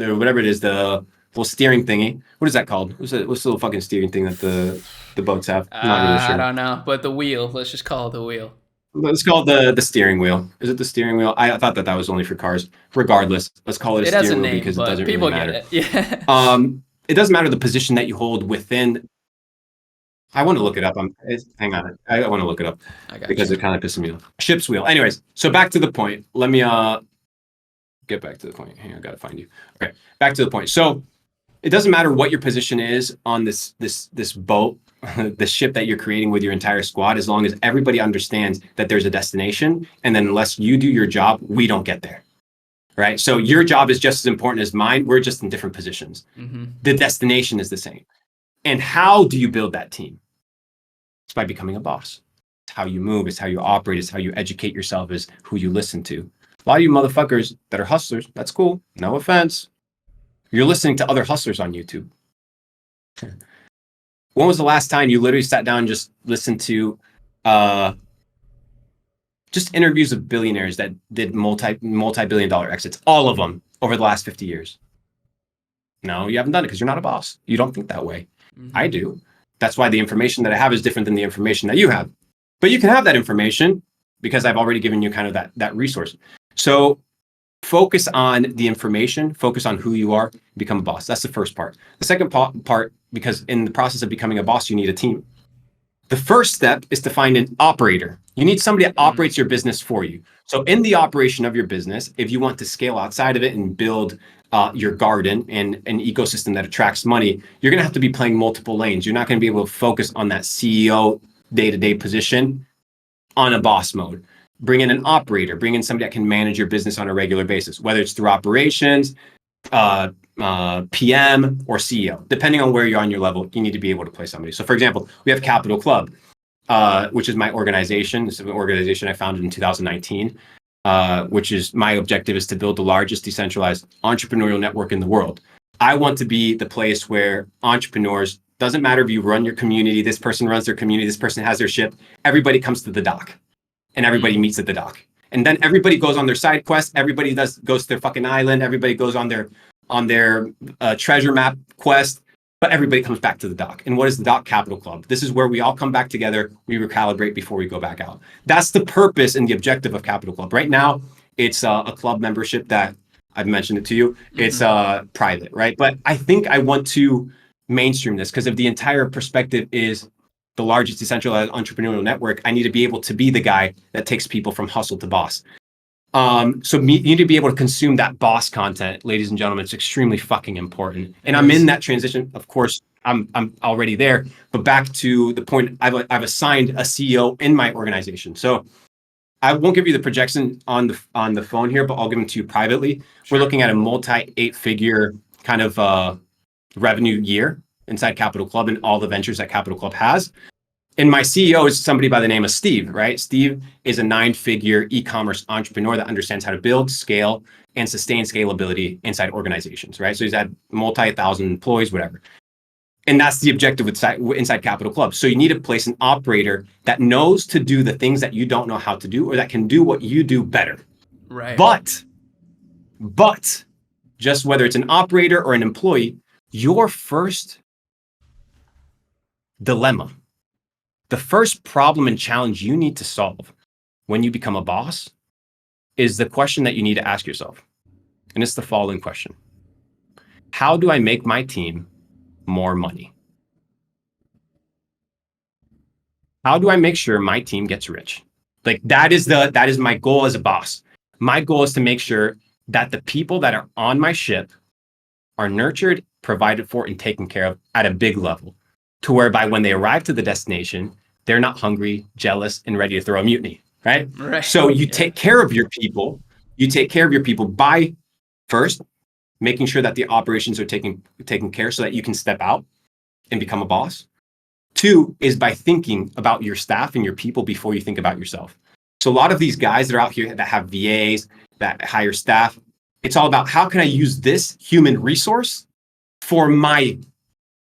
or whatever it is, the little steering thingy. What is that called? What's the little fucking steering thing that the boats have? I'm not really sure. I don't know, but the wheel. Let's just call it the wheel. Let's call it the steering wheel. Is it the steering wheel? I thought that was only for cars. Regardless, let's call it a steering wheel because it doesn't really matter. People get it. Yeah. It doesn't matter the position that you hold within. I want to look it up. Hang on. I want to look it up because it kind of pisses me off. Ship's wheel. Anyways, so back to the point. Let me get back to the point. Hang on, I gotta find you. Okay, back to the point. So it doesn't matter what your position is on this boat, the ship that you're creating with your entire squad, as long as everybody understands that there's a destination, and then unless you do your job, we don't get there. Right? So your job is just as important as mine. We're just in different positions. The destination is the same. And how do you build that team? It's by becoming a boss. It's how you move. It's how you operate. It's how you educate yourself. Is who you listen to. A lot of you motherfuckers that are hustlers, that's cool. No offense. You're listening to other hustlers on YouTube. When was the last time you literally sat down and just listened to just interviews of billionaires that did multi-billion dollar exits? All of them over the last 50 years. No, you haven't done it because you're not a boss. You don't think that way. I do. That's why the information that I have is different than the information that you have. But you can have that information because I've already given you kind of that resource. So focus on the information, focus on who you are, become a boss. That's the first part. The second part, because in the process of becoming a boss, you need a team. The first step is to find an operator. You need somebody that operates your business for you. So in the operation of your business, if you want to scale outside of it and build your garden and an ecosystem that attracts money, you're going to have to be playing multiple lanes. You're not going to be able to focus on that CEO day-to-day position on a boss mode. Bring in an operator, bring in somebody that can manage your business on a regular basis, whether it's through operations, PM, or CEO. Depending on where you're on your level, you need to be able to play somebody. So for example, we have Capital Club, which is my organization. It's an organization I founded in 2019, which is my objective is to build the largest decentralized entrepreneurial network in the world. I want to be the place where entrepreneurs, doesn't matter if you run your community, this person runs their community, this person has their ship, everybody comes to the dock and everybody meets at the dock. And then everybody goes on their side quest. Everybody goes to their fucking island. Everybody goes on their treasure map quest, but everybody comes back to the dock. And what is the dock? Capital Club. This is where we all come back together. We recalibrate before we go back out. That's the purpose and the objective of Capital Club. Right now, it's a club membership that I've mentioned it to you. It's private, right? But I think I want to mainstream this because if the entire perspective is the largest decentralized entrepreneurial network, I need to be able to be the guy that takes people from hustle to boss. So you need to be able to consume that boss content, ladies and gentlemen. It's extremely fucking important. And I'm in that transition. Of course, I'm already there. But back to the point, I've assigned a CEO in my organization. So I won't give you the projection on the phone here, but I'll give them to you privately. Sure. We're looking at a multi-8-figure kind of revenue year inside Capital Club and all the ventures that Capital Club has. And my CEO is somebody by the name of Steve, right? Steve is a 9-figure e-commerce entrepreneur that understands how to build, scale, and sustain scalability inside organizations, right? So he's had multi-thousand employees, whatever. And that's the objective inside Capital Club. So you need to place an operator that knows to do the things that you don't know how to do or that can do what you do better. Right. But just whether it's an operator or an employee, your first dilemma, the first problem and challenge you need to solve when you become a boss is the question that you need to ask yourself. And it's the following question. How do I make my team more money? How do I make sure my team gets rich? Like that is my goal as a boss. My goal is to make sure that the people that are on my ship are nurtured, provided for, and taken care of at a big level, to whereby when they arrive to the destination, they're not hungry, jealous, and ready to throw a mutiny, right? So you take care of your people. You take care of your people by first making sure that the operations are taken care so that you can step out and become a boss. 2 is by thinking about your staff and your people before you think about yourself. So a lot of these guys that are out here that have VAs, that hire staff, it's all about how can I use this human resource for my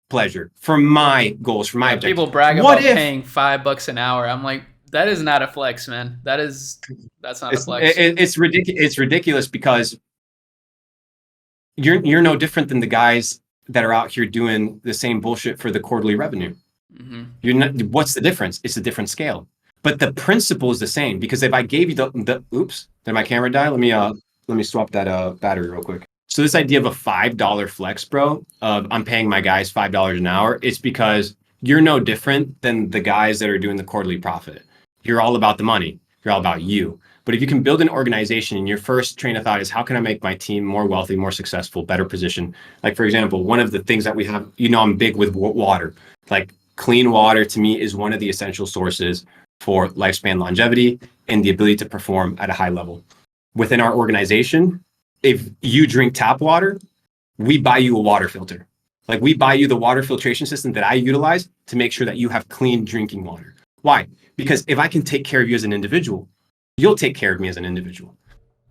pleasure, for my goals, for my objectives. People brag about paying $5 an hour. I'm like, that is not a flex, man. That's not a flex. It's ridiculous. It's ridiculous because you're no different than the guys that are out here doing the same bullshit for the quarterly revenue. Mm-hmm. You're not. What's the difference? It's a different scale, but the principle is the same. Because if I gave you the oops, did my camera die? Let me swap that battery real quick. So this idea of a $5 flex, bro, I'm paying my guys $5 an hour. It's because you're no different than the guys that are doing the quarterly profit. You're all about the money. You're all about you. But if you can build an organization and your first train of thought is how can I make my team more wealthy, more successful, better positioned? Like, for example, one of the things that we have, I'm big with water. Like clean water to me is one of the essential sources for lifespan longevity and the ability to perform at a high level. Within our organization, if you drink tap water, we buy you a water filter. Like we buy you the water filtration system that I utilize to make sure that you have clean drinking water. Why? Because if I can take care of you as an individual, you'll take care of me as an individual.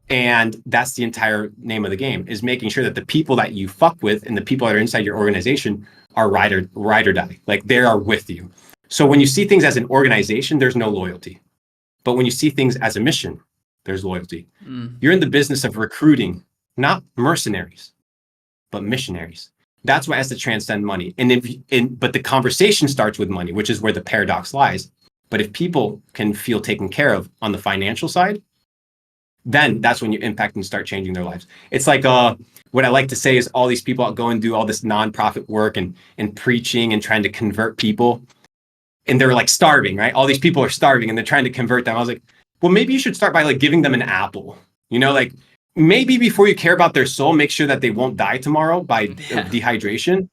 And that's the entire name of the game, is making sure that the people that you fuck with and the people that are inside your organization are ride or die. Like they are with you. So when you see things as an organization, there's no loyalty. But when you see things as a mission, there's loyalty. You're in the business of recruiting, not mercenaries, but missionaries. That's why it has to transcend money. But the conversation starts with money, which is where the paradox lies. But if people can feel taken care of on the financial side, then that's when you impact and start changing their lives. It's like what I like to say is all these people out go and do all this nonprofit work and preaching and trying to convert people, and they're like starving, right? All these people are starving and they're trying to convert them. I was like, well, maybe you should start by like giving them an apple, you know, like maybe before you care about their soul, make sure that they won't die tomorrow by dehydration.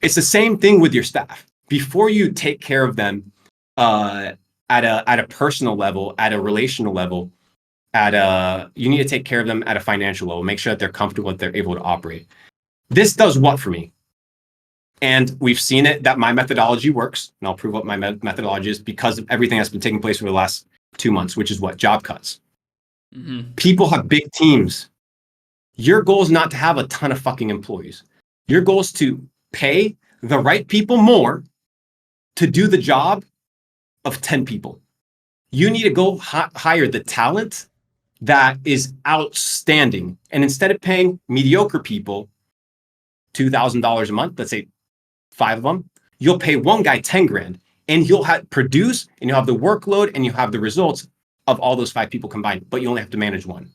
It's the same thing with your staff. Before you take care of them at a personal level, at a relational level, you need to take care of them at a financial level. Make sure that they're comfortable, that they're able to operate. This does what for me? And we've seen it that my methodology works, and I'll prove what my methodology is because of everything that's been taking place over the last 2 months, which is what? Job cuts. Mm-hmm. People have big teams. Your goal is not to have a ton of fucking employees. Your goal is to pay the right people more to do the job of 10 people. You need to go hire the talent that is outstanding. And instead of paying mediocre people $2,000 a month, let's say 5 of them, you'll pay one guy 10 grand and he'll produce, and you'll have the workload and you have the results of all those 5 people combined, but you only have to manage one.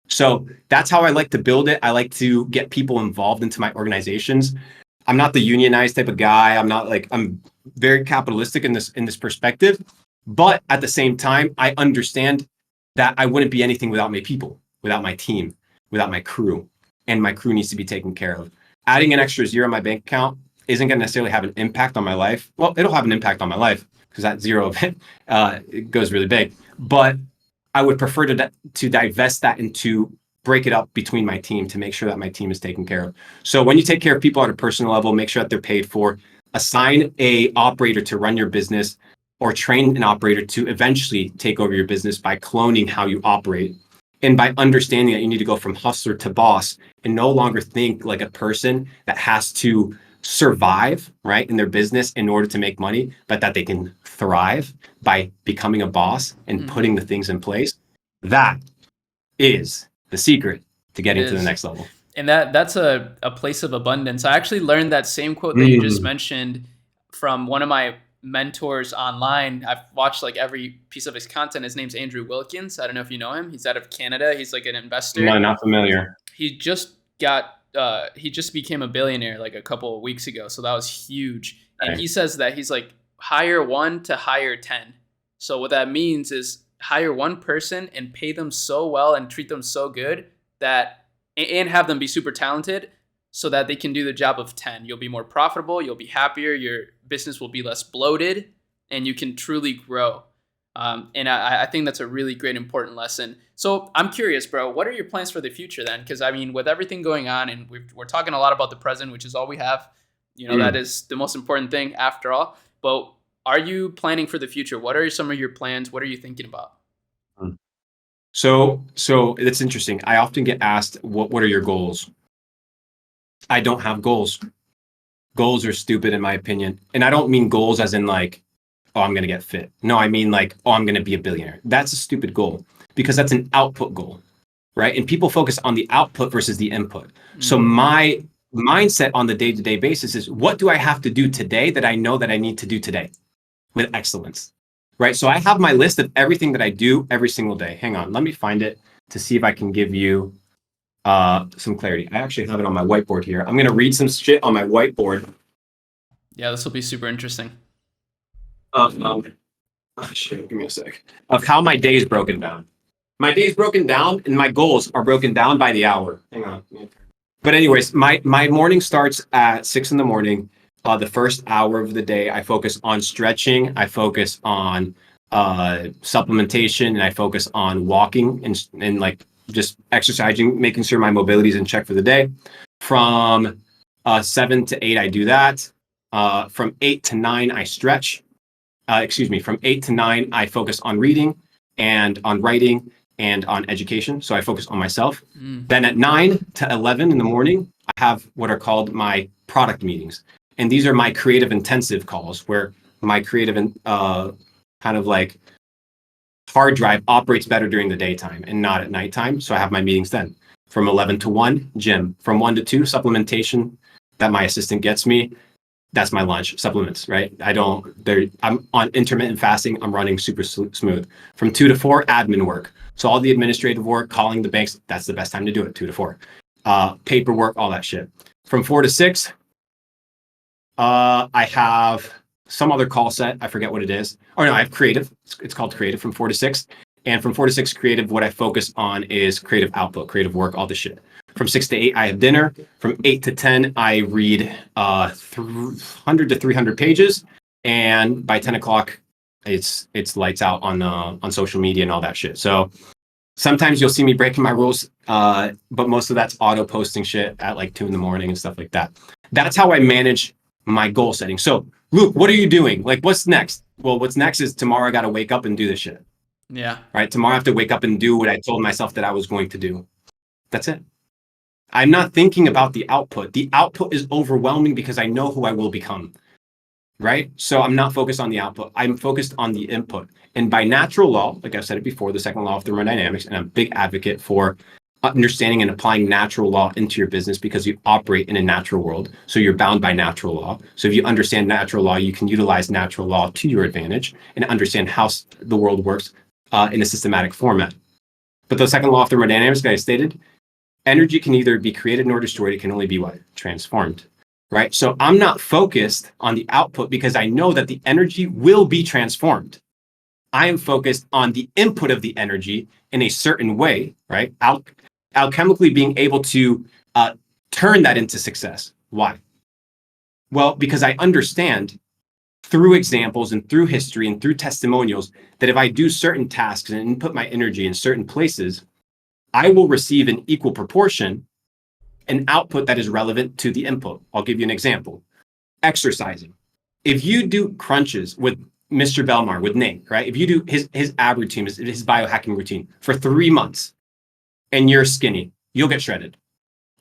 So that's how I like to build it. I like to get people involved into my organizations. I'm not the unionized type of guy. I'm very capitalistic in this perspective, but at the same time, I understand that I wouldn't be anything without my people, without my team, without my crew, and my crew needs to be taken care of. Adding an extra zero in my bank account isn't going to necessarily have an impact on my life. Well, it'll have an impact on my life because that zero of it goes really big. But I would prefer to divest that and to break it up between my team to make sure that my team is taken care of. So when you take care of people at a personal level, make sure that they're paid for. Assign a operator to run your business or train an operator to eventually take over your business by cloning how you operate. And by understanding that you need to go from hustler to boss and no longer think like a person that has to survive, right, in their business in order to make money, but that they can thrive by becoming a boss and putting the things in place. That is the secret to getting to the next level. And that's a place of abundance. I actually learned that same quote that you just mentioned from one of my mentors online. I've watched like every piece of his content. His name's Andrew Wilkins. I don't know if you know him. He's out of Canada. He's like an investor. No, not familiar. He just became a billionaire like a couple of weeks ago. So that was huge. And he says that he's like, hire 1 to hire 10. So what that means is hire one person and pay them so well and treat them so good that, and have them be super talented so that they can do the job of 10. You'll be more profitable. You'll be happier. Your business will be less bloated and you can truly grow. And I think that's a really great, important lesson. So I'm curious, bro, what are your plans for the future then? Because I mean, with everything going on, and we're talking a lot about the present, which is all we have, you know, that is the most important thing after all. But are you planning for the future? What are some of your plans? What are you thinking about? So it's interesting. I often get asked, what are your goals? I don't have goals. Goals are stupid in my opinion. And I don't mean goals as in like, oh, I'm going to get fit. No, I mean like, oh, I'm going to be a billionaire. That's a stupid goal because that's an output goal, right? And people focus on the output versus the input. So my mindset on the day-to-day basis is, what do I have to do today that I know that I need to do today with excellence, right? So I have my list of everything that I do every single day. Hang on, let me find it to see if I can give you some clarity. I actually have it on my whiteboard here. I'm going to read some shit on my whiteboard. Yeah, this will be super interesting. Oh shit, give me a sec. Of how my day is broken down. My day is broken down and my goals are broken down by the hour. Hang on. But anyways, my morning starts at 6 a.m. The first hour of the day, I focus on stretching. I focus on supplementation, and I focus on walking and like just exercising, making sure my mobility is in check for the day. From 7 to 8, I do that. From 8 to 9, I stretch. From 8 to 9, I focus on reading and on writing and on education. So I focus on myself. Then at 9 to 11 in the morning, I have what are called my product meetings. And these are my creative intensive calls where my creative kind of like hard drive operates better during the daytime and not at nighttime. So I have my meetings then. From 11 to 1, gym. From 1 to 2, supplementation that my assistant gets me. That's my lunch. Supplements, right? I'm on intermittent fasting. I'm running super smooth. From 2 to 4, admin work. So all the administrative work, calling the banks, that's the best time to do it, 2 to 4. Paperwork, all that shit. From 4 to 6, I have some other call set. I forget what it is. Oh no, I have creative. It's called creative from 4 to 6. And from 4 to 6 creative, what I focus on is creative output, creative work, all this shit. From 6 to 8, I have dinner. From 8 to 10, I read 100 to 300 pages. And by 10 o'clock, it's lights out on social media and all that shit. So sometimes you'll see me breaking my rules, but most of that's auto posting shit at like 2 in the morning and stuff like that. That's how I manage my goal setting. So Luke, what are you doing? Like, what's next? Well, what's next is tomorrow I got to wake up and do this shit. Yeah. Right. Tomorrow I have to wake up and do what I told myself that I was going to do. That's it. I'm not thinking about the output. The output is overwhelming because I know who I will become. Right. So I'm not focused on the output. I'm focused on the input. And by natural law, like I've said it before, the second law of thermodynamics, and I'm a big advocate for understanding and applying natural law into your business because you operate in a natural world. So you're bound by natural law. So if you understand natural law, you can utilize natural law to your advantage and understand how the world works in a systematic format. But the second law of thermodynamics, like I stated, energy can neither be created nor destroyed. It can only be what? Transformed. Right? So I'm not focused on the output because I know that the energy will be transformed. I am focused on the input of the energy in a certain way, right? Alchemically being able to turn that into success. Why? Well, because I understand through examples and through history and through testimonials that if I do certain tasks and input my energy in certain places, I will receive an equal proportion an output that is relevant to the input. I'll give you an example. Exercising. If you do crunches with Mr. Belmar, with Nate, right? If you do his ab routine, his biohacking routine for 3 months and you're skinny, you'll get shredded.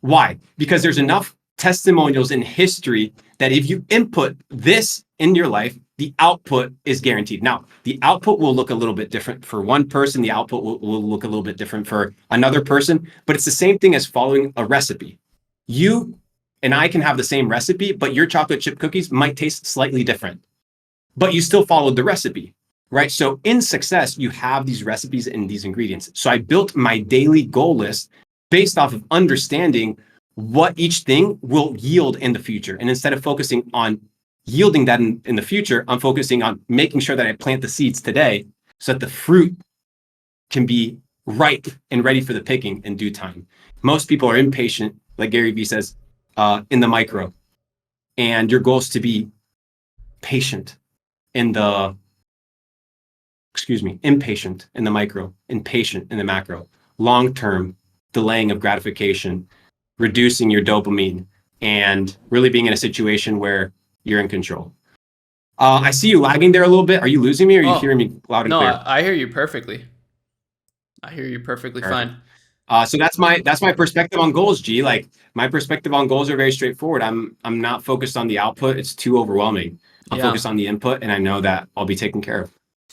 Why? Because there's enough testimonials in history that if you input this in your life, the output is guaranteed. Now, the output will look a little bit different for one person. The output will look a little bit different for another person, but it's the same thing as following a recipe. You and I can have the same recipe, but your chocolate chip cookies might taste slightly different, but you still followed the recipe, right? So in success, you have these recipes and these ingredients. So I built my daily goal list based off of understanding what each thing will yield in the future. And instead of focusing on yielding that in the future, I'm focusing on making sure that I plant the seeds today so that the fruit can be ripe and ready for the picking in due time. Most people are impatient, like Gary Vee says, in the micro. And your goal is to be patient in the, impatient in the micro, impatient in the macro, long-term delaying of gratification, reducing your dopamine, and really being in a situation where you're in control. I see you lagging there a little bit. Are you losing me or are you hearing me loud and clear? No, I hear you perfectly. I hear you perfectly fine. So that's my perspective on goals, G. Like my perspective on goals are very straightforward. I'm not focused on the output. It's too overwhelming. I'm focused on the input, and I know that I'll be taken care of.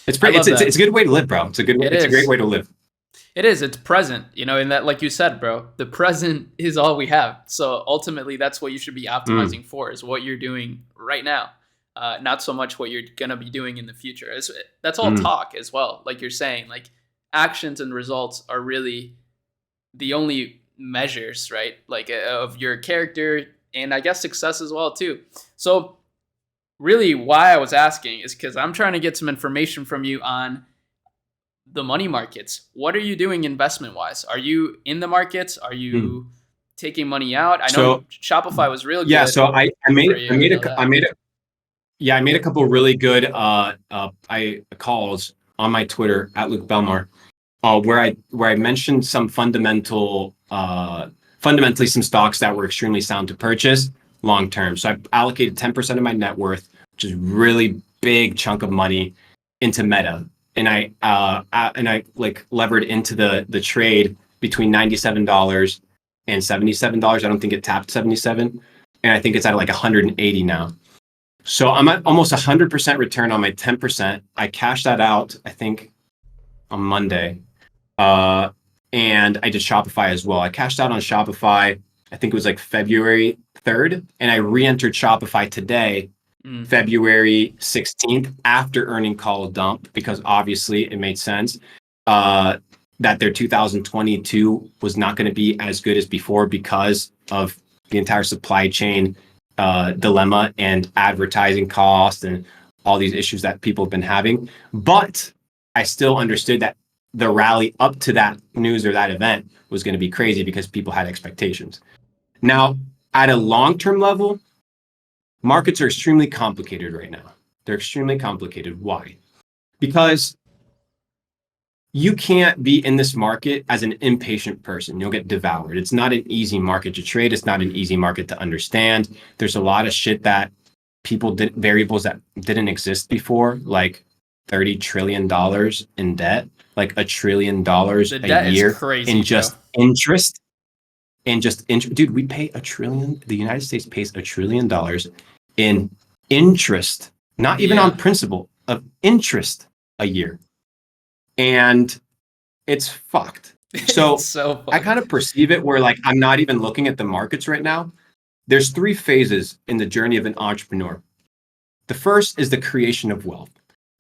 It's a good way to live, bro. It's a great way to live. It is. It's present, and that, like you said, bro, the present is all we have. So ultimately, that's what you should be optimizing for, is what you're doing right now. Not so much what you're going to be doing in the future. That's all talk as well. Like you're saying, like actions and results are really the only measures, right? Like of your character and I guess success as well too. So really why I was asking is because I'm trying to get some information from you on the money markets. What are you doing investment wise? Are you in the markets? Are you taking money out? I know Shopify was real good. Yeah, so I made a couple of really good calls on my Twitter at Luke Belmar, where I mentioned some fundamentally some stocks that were extremely sound to purchase long term. So I allocated 10% of my net worth, which is a really big chunk of money, into Meta, and I like levered into the trade between $97 and $77. I don't think it tapped 77, and I think it's at like 180 now. So I'm at almost 100% return on my 10%. I cashed that out, I think, on Monday. And I did Shopify as well. I cashed out on Shopify I think it was like February 3rd. And I re-entered Shopify today, February 16th, after earning call dump, because obviously it made sense that their 2022 was not going to be as good as before because of the entire supply chain dilemma and advertising costs and all these issues that people have been having. But I still understood that the rally up to that news or that event was going to be crazy because people had expectations. Now, at a long-term level, markets are extremely complicated right now. They're extremely complicated. Why? Because you can't be in this market as an impatient person. You'll get devoured. It's not an easy market to trade. It's not an easy market to understand. There's a lot of shit that variables that didn't exist before, like $30 trillion in debt, like $1 trillion a year crazy, in just interest. Dude, we pay $1 trillion. The United States pays $1 trillion in interest, not even on principal, of interest a year. And it's fucked. So, I kind of perceive it where like I'm not even looking at the markets right now. There's 3 phases in the journey of an entrepreneur. The first is the creation of wealth.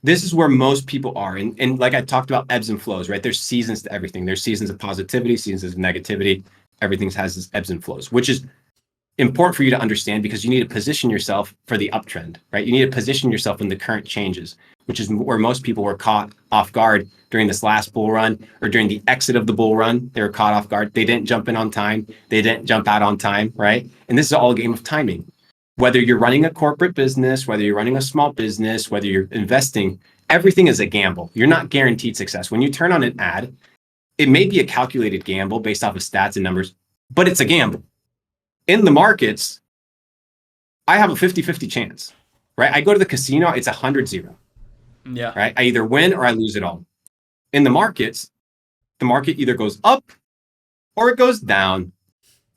This is where most people are. And like I talked about ebbs and flows, right? There's seasons to everything. There's seasons of positivity, seasons of negativity. Everything has its ebbs and flows, which is important for you to understand because you need to position yourself for the uptrend, right? You need to position yourself in the current changes, which is where most people were caught off guard during this last bull run or during the exit of the bull run. They were caught off guard. They didn't jump in on time. They didn't jump out on time, right? And this is all a game of timing. Whether you're running a corporate business, whether you're running a small business, whether you're investing, everything is a gamble. You're not guaranteed success. When you turn on an ad, it may be a calculated gamble based off of stats and numbers, but it's a gamble. In the markets, I have a 50-50 chance, right? I go to the casino, it's 100-0. Yeah. Right? I either win or I lose it all. In the markets, the market either goes up or it goes down.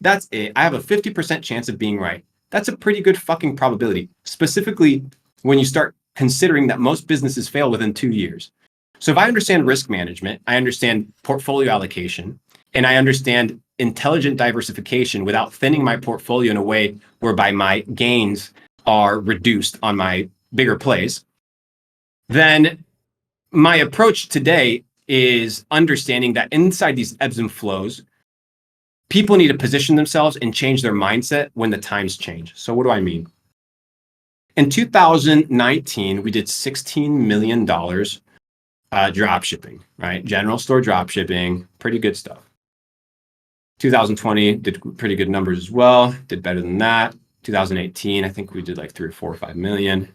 That's it. I have a 50% chance of being right. That's a pretty good fucking probability, specifically when you start considering that most businesses fail within 2 years. So if I understand risk management, I understand portfolio allocation, and I understand intelligent diversification without thinning my portfolio in a way whereby my gains are reduced on my bigger plays, then my approach today is understanding that inside these ebbs and flows, people need to position themselves and change their mindset when the times change. So what do I mean? In 2019, we did $16 million drop shipping, right? General store drop shipping, pretty good stuff. 2020 did pretty good numbers as well, did better than that. 2018, I think we did like 3 or 4 or 5 million.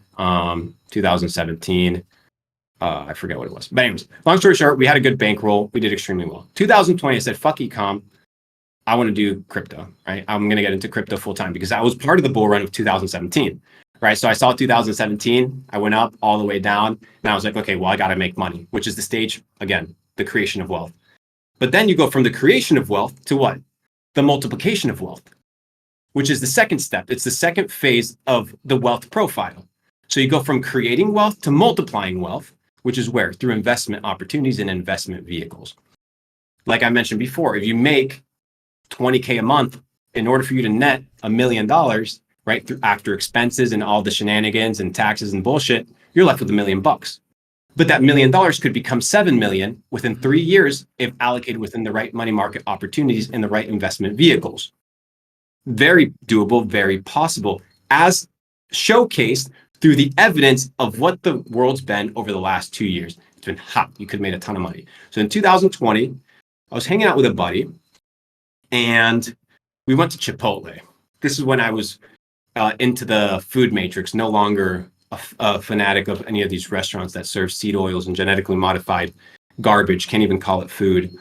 2017, I forget what it was. But anyways, long story short, we had a good bankroll. We did extremely well. 2020, I said, fuck e-com. I want to do crypto, right? I'm going to get into crypto full time because I was part of the bull run of 2017, right? So I saw 2017, I went up all the way down and I was like, okay, well, I got to make money, which is the stage, again, the creation of wealth. But then you go from the creation of wealth to what? The multiplication of wealth, which is the second step. It's the second phase of the wealth profile. So you go from creating wealth to multiplying wealth, which is where? Through investment opportunities and investment vehicles. Like I mentioned before, if you make $20K a month, in order for you to net $1 million, right, through after expenses and all the shenanigans and taxes and bullshit, you're left with $1 million. But that $1 million could become 7 million within 3 years if allocated within the right money market opportunities and the right investment vehicles. Very doable, very possible, as showcased through the evidence of what the world's been over the last 2 years. It's been hot. You could have made a ton of money. So in 2020, I was hanging out with a buddy and we went to Chipotle. This is when I was into the food matrix, no longer a fanatic of any of these restaurants that serve seed oils and genetically modified garbage. Can't even call it food.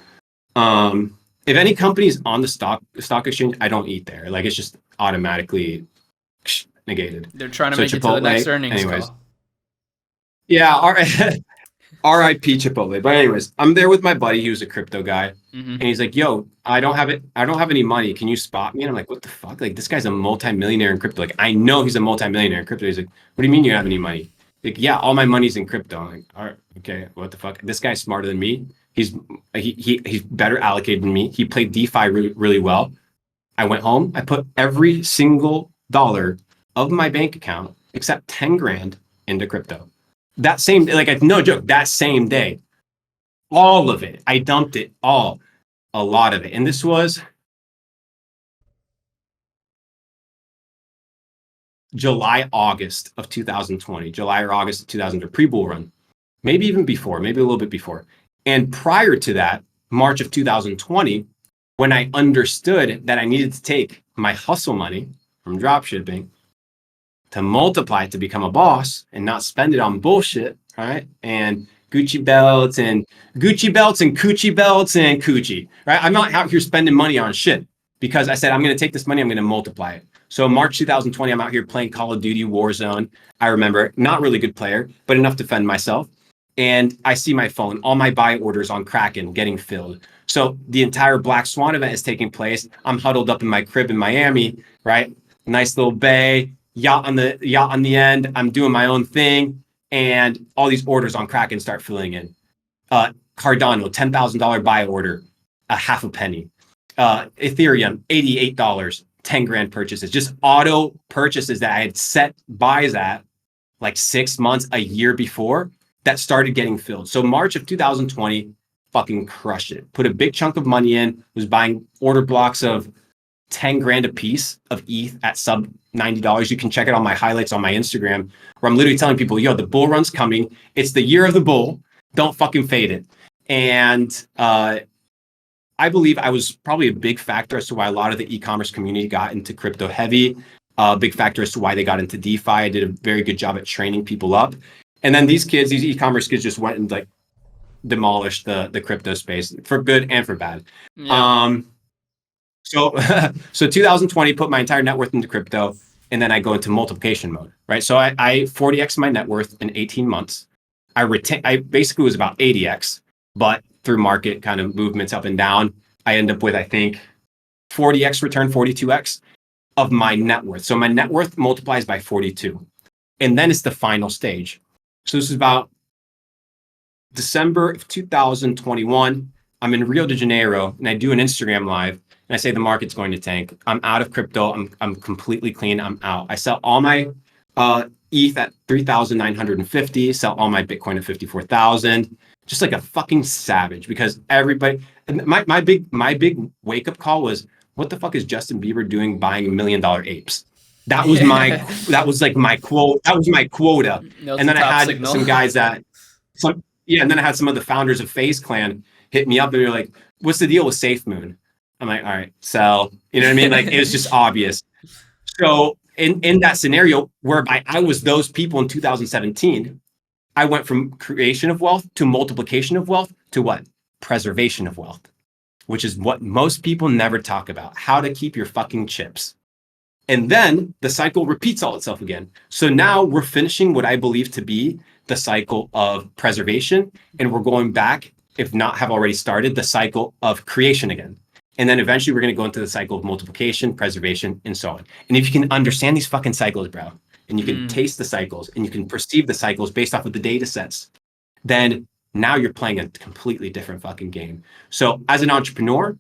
If any company's on the stock exchange, I don't eat there. Like it's just automatically negated. They're trying to make Chipotle, it to the next earnings call. Yeah, R.I.P. Chipotle. But anyways, I'm there with my buddy. He was a crypto guy, and he's like, "Yo, I don't have any money. Can you spot me?" And I'm like, "What the fuck? Like, this guy's a multimillionaire in crypto. Like, I know he's a multimillionaire in crypto." He's like, "What do you mean you don't have any money?" Like, "Yeah, all my money's in crypto." I'm like, "All right, okay, what the fuck?" This guy's smarter than me. He's better allocated than me. He played DeFi really well. I went home, I put every single dollar of my bank account except 10 grand into crypto. That same, like, no joke, that same day, all of it, I dumped it all, a lot of it. And this was July, August of 2020, July or August of 2000, pre-bull run, maybe even before, maybe a little bit before. And prior to that, March of 2020, when I understood that I needed to take my hustle money from dropshipping to multiply it to become a boss and not spend it on bullshit, right? And Gucci belts and Gucci belts and Coochie belts and Coochie, right? I'm not out here spending money on shit because I said, I'm going to take this money, I'm going to multiply it. So March 2020, I'm out here playing Call of Duty Warzone. I remember, not really good player, but enough to defend myself. And I see my phone, all my buy orders on Kraken getting filled. So the entire Black Swan event is taking place. I'm huddled up in my crib in Miami, right? Nice little bay, yacht on the end. I'm doing my own thing. And all these orders on Kraken start filling in. Cardano, $10,000 buy order, a half a penny. Ethereum, $88, 10 grand purchases. Just auto purchases that I had set buys at like 6 months, a year before, that started getting filled. So March of 2020, fucking crushed it. Put a big chunk of money in, was buying order blocks of 10 grand a piece of ETH at sub $90. You can check it on my highlights on my Instagram, where I'm literally telling people, yo, the bull run's coming. It's the year of the bull. Don't fucking fade it. And I believe I was probably a big factor as to why a lot of the e-commerce community got into crypto heavy. Big factor as to why they got into DeFi. I did a very good job at training people up. And then these e-commerce kids just went and like demolished the crypto space for good and for bad. Yeah. So 2020, put my entire net worth into crypto, and then I go into multiplication mode, right? So I 40x my net worth in 18 months. I basically was about 80x, but through market kind of movements up and down, I end up with, I think, 40x return, 42x of my net worth. So my net worth multiplies by 42. And then it's the final stage. So this is about December of 2021. I'm in Rio de Janeiro and I do an Instagram live and I say the market's going to tank. I'm out of crypto. I'm completely clean. I'm out. I sell all my ETH at 3,950, sell all my Bitcoin at 54,000. Just like a fucking savage, because everybody, my big wake up call was, what the fuck is Justin Bieber doing buying $1 million apes? That was that was like my quote. That was my quota. And then I had some guys that, and then I had some of the founders of FaZe Clan hit me up and they're like, what's the deal with Safe Moon? I'm like, all right, sell. You know what I mean? Like, it was just obvious. So in that scenario whereby I was those people in 2017, I went from creation of wealth to multiplication of wealth to what? Preservation of wealth, which is what most people never talk about, how to keep your fucking chips. And then the cycle repeats all itself again. So now we're finishing what I believe to be the cycle of preservation. And we're going back, if not have already started, the cycle of creation again. And then eventually we're going to go into the cycle of multiplication, preservation, and so on. And if you can understand these fucking cycles, bro, and you can taste the cycles and you can perceive the cycles based off of the data sets, then now you're playing a completely different fucking game. So as an entrepreneur,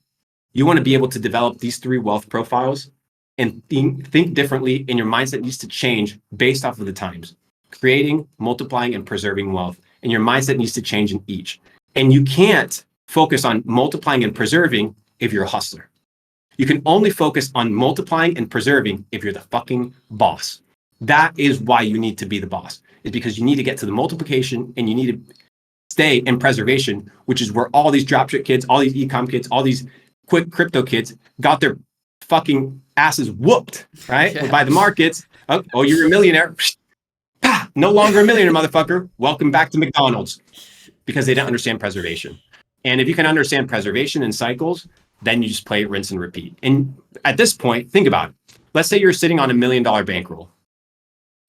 you want to be able to develop these 3 wealth profiles and think differently, and your mindset needs to change based off of the times. Creating, multiplying, and preserving wealth. And your mindset needs to change in each. And you can't focus on multiplying and preserving if you're a hustler. You can only focus on multiplying and preserving if you're the fucking boss. That is why you need to be the boss. It's because you need to get to the multiplication and you need to stay in preservation, which is where all these dropship kids, all these e-com kids, all these quick crypto kids got their fucking asses whooped, right? By the markets. Oh, you're a millionaire. No longer a millionaire, motherfucker. Welcome back to McDonald's. Because they didn't understand preservation. And if you can understand preservation and cycles, then you just play it, rinse and repeat. And at this point, think about it. Let's say you're sitting on $1 million bankroll.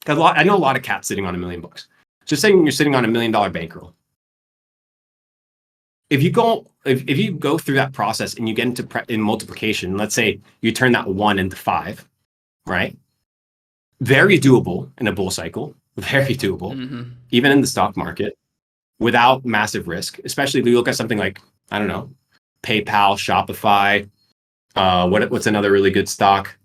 I know a lot of cats sitting on $1 million. Just saying you're sitting on $1 million bankroll. If you go through that process and you get into in multiplication, let's say you turn that 1 into 5, right? Very doable in a bull cycle. Very doable, even in the stock market, without massive risk. Especially if you look at something like, I don't know, PayPal, Shopify, What's another really good stock?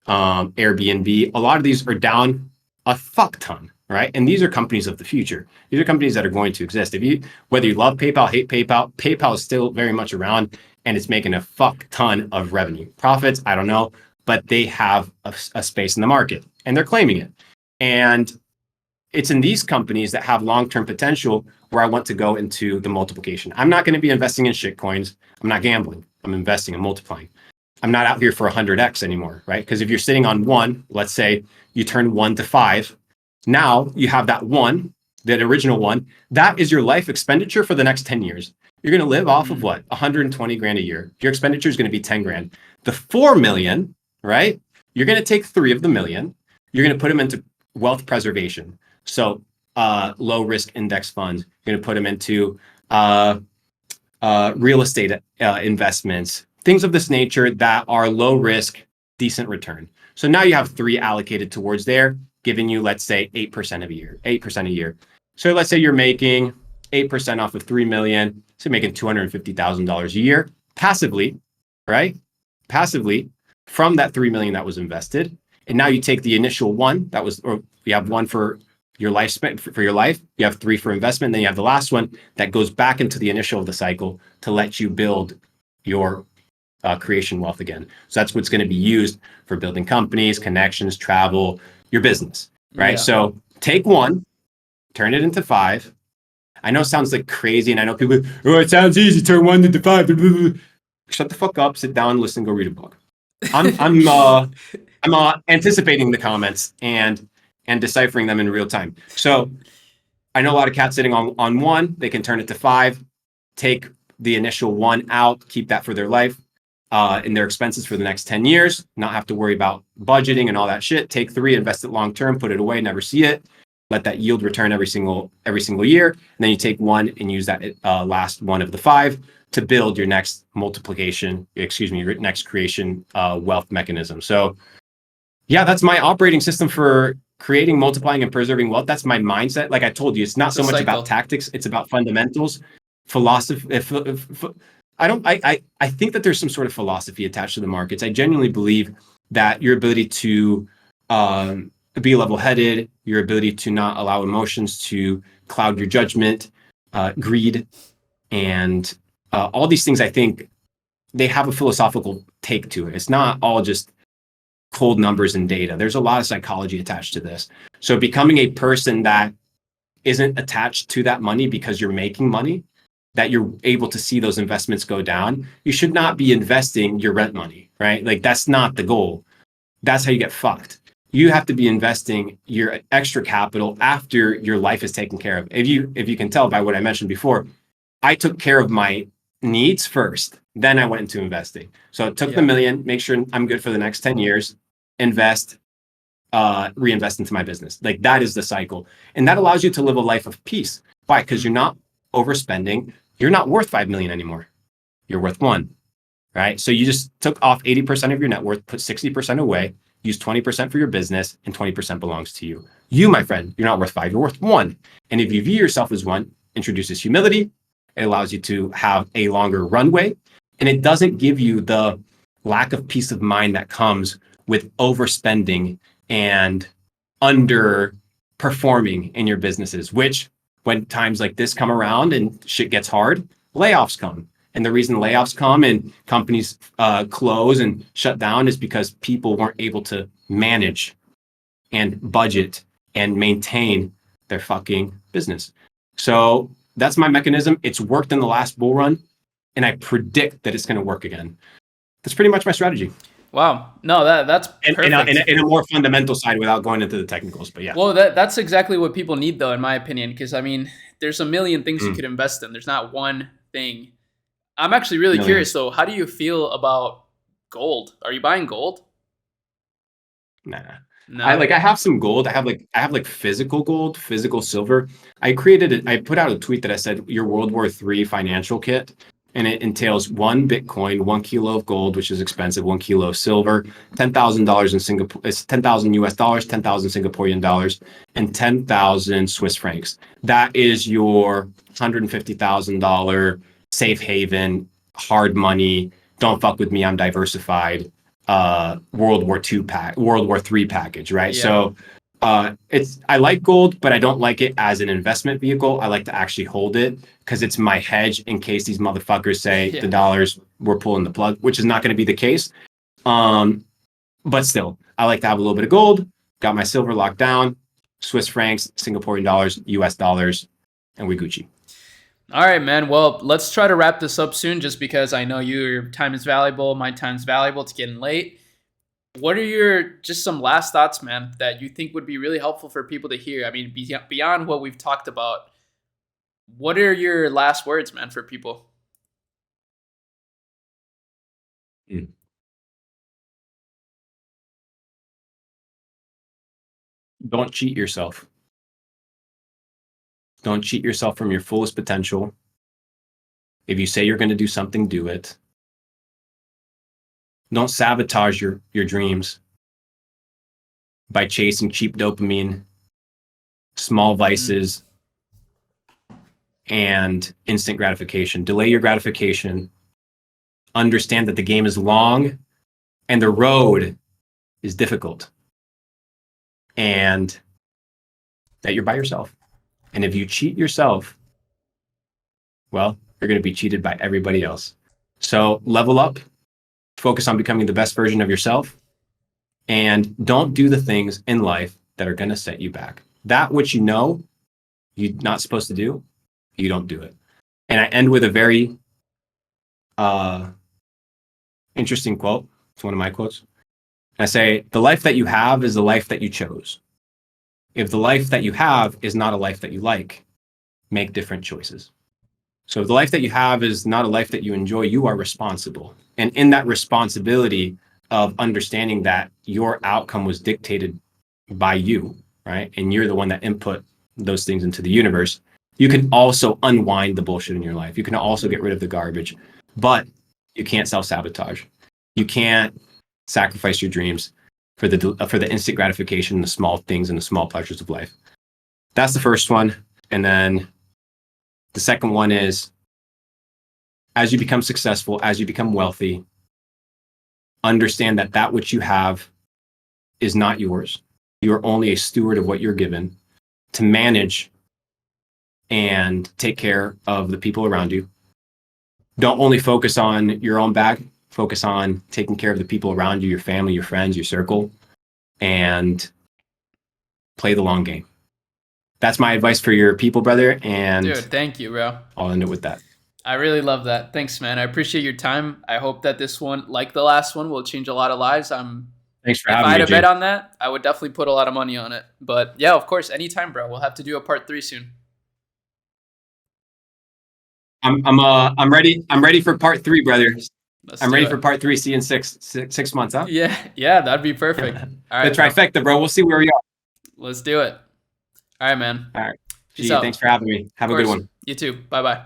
Airbnb. A lot of these are down a fuck ton, right? And these are companies of the future. These are companies that are going to exist. Whether you love PayPal, hate PayPal, PayPal is still very much around and it's making a fuck ton of revenue. Profits, I don't know, but they have a space in the market and they're claiming it. And it's in these companies that have long-term potential where I want to go into the multiplication. I'm not going to be investing in shit coins. I'm not gambling. I'm investing and multiplying. I'm not out here for 100x anymore, right? Because if you're sitting on one, let's say you turn 1 to 5, now you have that one, that original one, that is your life expenditure for the next 10 years. You're going to live off of what? 120 grand a year. Your expenditure is going to be 10 grand. The 4 million, right? You're going to take 3 of the million. You're going to put them into wealth preservation. So low risk index funds. You're going to put them into real estate investments, things of this nature that are low risk, decent return. So now you have 3 allocated towards there, giving you, let's say, 8% of a year, 8% a year. So let's say you're making 8% off of 3 million. So you're making $250,000 a year passively, right? Passively from that 3 million that was invested. And now you take the initial one that was, or you have one for your life, for your life, you have 3 for investment, then you have the last one that goes back into the initial of the cycle to let you build your creation wealth again. So that's what's going to be used for building companies, connections, travel, your business, right? Yeah. So take 1, turn it into 5. I know it sounds like crazy, and I know people, oh, it sounds easy, turn 1 into 5. Shut the fuck up, sit down, listen, go read a book. I'm anticipating the comments and deciphering them in real time. So I know a lot of cats sitting on 1, they can turn it to 5, take the initial 1 out, keep that for their life, in their expenses for the next 10 years, not have to worry about budgeting and all that shit. Take 3, invest it long-term, put it away, never see it. Let that yield return every single year. And then you take 1 and use that last one of the 5 to build your next your next creation wealth mechanism. So yeah, that's my operating system for creating, multiplying, and preserving wealth. That's my mindset. Like I told you, it's not so much about tactics. It's about fundamentals, philosophy. I think that there's some sort of philosophy attached to the markets. I genuinely believe that your ability to be level-headed, your ability to not allow emotions to cloud your judgment, greed, and all these things, I think they have a philosophical take to it. It's not all just cold numbers and data. There's a lot of psychology attached to this. So becoming a person that isn't attached to that money because you're making money, that you're able to see those investments go down. You should not be investing your rent money, right? Like that's not the goal. That's how you get fucked. You have to be investing your extra capital after your life is taken care of. If you can tell by what I mentioned before, I took care of my needs first, then I went into investing. So it took the million, make sure I'm good for the next 10 years, invest, reinvest into my business. Like that is the cycle. And that allows you to live a life of peace. Why? Because you're not overspending. You're not worth 5 million anymore. You're worth 1, right? So you just took off 80% of your net worth, put 60% away, use 20% for your business, and 20% belongs to you. You, my friend, you're not worth 5, you're worth 1. And if you view yourself as 1, introduces humility, it allows you to have a longer runway, and it doesn't give you the lack of peace of mind that comes with overspending and underperforming in your businesses, which when times like this come around and shit gets hard, layoffs come. And the reason layoffs come and companies close and shut down is because people weren't able to manage and budget and maintain their fucking business. So that's my mechanism. It's worked in the last bull run, and I predict that it's going to work again. That's pretty much my strategy. Wow. No, that's perfect. In a more fundamental side without going into the technicals, but yeah. Well, that's exactly what people need, though, in my opinion, because, I mean, there's a million things you could invest in. There's not one thing. I'm actually really curious, though. How do you feel about gold? Are you buying gold? Nah. No. I have some gold. I have physical gold, physical silver. I put out a tweet that I said your World War III financial kit, and it entails 1 Bitcoin, 1 kilo of gold, which is expensive, 1 kilo of silver, $10,000 in Singapore, it's 10,000 US dollars, 10,000 Singaporean dollars, and 10,000 Swiss francs. That is your $150,000 safe haven, hard money, don't fuck with me, I'm diversified, World War III package, right? Yeah. So I like gold, but I don't like it as an investment vehicle. I like to actually hold it because it's my hedge in case these motherfuckers say Yeah. the dollars, we're pulling the plug, which is not going to be the case. But still, I like to have a little bit of gold. Got my silver locked down, Swiss francs, Singaporean dollars, US dollars, and we Gucci. All right, man. Well, let's try to wrap this up soon just because I know your time is valuable. My time's valuable. It's getting late. What are your just some last thoughts, man, that you think would be really helpful for people to hear? I mean, beyond what we've talked about, what are your last words, man, for people? Mm. Don't cheat yourself. Don't cheat yourself from your fullest potential. If you say you're going to do something, do it. Don't sabotage your dreams by chasing cheap dopamine, small vices, and instant gratification. Delay your gratification. Understand that the game is long and the road is difficult, and that you're by yourself. And if you cheat yourself, well, you're going to be cheated by everybody else. So level up, focus on becoming the best version of yourself, and don't do the things in life that are going to set you back. That which you know you're not supposed to do, you don't do it. And I end with a very interesting quote. It's one of my quotes. I say, the life that you have is the life that you chose. If the life that you have is not a life that you like, make different choices. So if the life that you have is not a life that you enjoy, you are responsible. And in that responsibility of understanding that your outcome was dictated by you, right? And you're the one that input those things into the universe, you can also unwind the bullshit in your life. You can also get rid of the garbage, but you can't self-sabotage. You can't sacrifice your dreams for the instant gratification, the small things and the small pleasures of life. That's the first one. And then the second one is, as you become successful, as you become wealthy, understand that that which you have is not yours. You are only a steward of what you're given to manage and take care of the people around you. Don't only focus on your own bag, focus on taking care of the people around you, your family, your friends, your circle, and play the long game. That's my advice for your people, brother. And Dude, thank you, bro. I'll end it with that. I really love that. Thanks, man. I appreciate your time. I hope that this one, like the last one, will change a lot of lives. Thanks for If having I me, had a bet AJ. on that, I would definitely put a lot of money on it. But yeah, of course, anytime, bro. We'll have to do a part 3 soon. I'm ready. I'm ready for part 3, brother. Let's I'm do ready it. for part 3. See you in six months, huh? Yeah, that'd be perfect. All The right, bro. trifecta, bro. We'll see where we are. Let's do it. All right, man. All right. Peace Gee, out. thanks for having me. Of Have a good course. one. You too. Bye bye.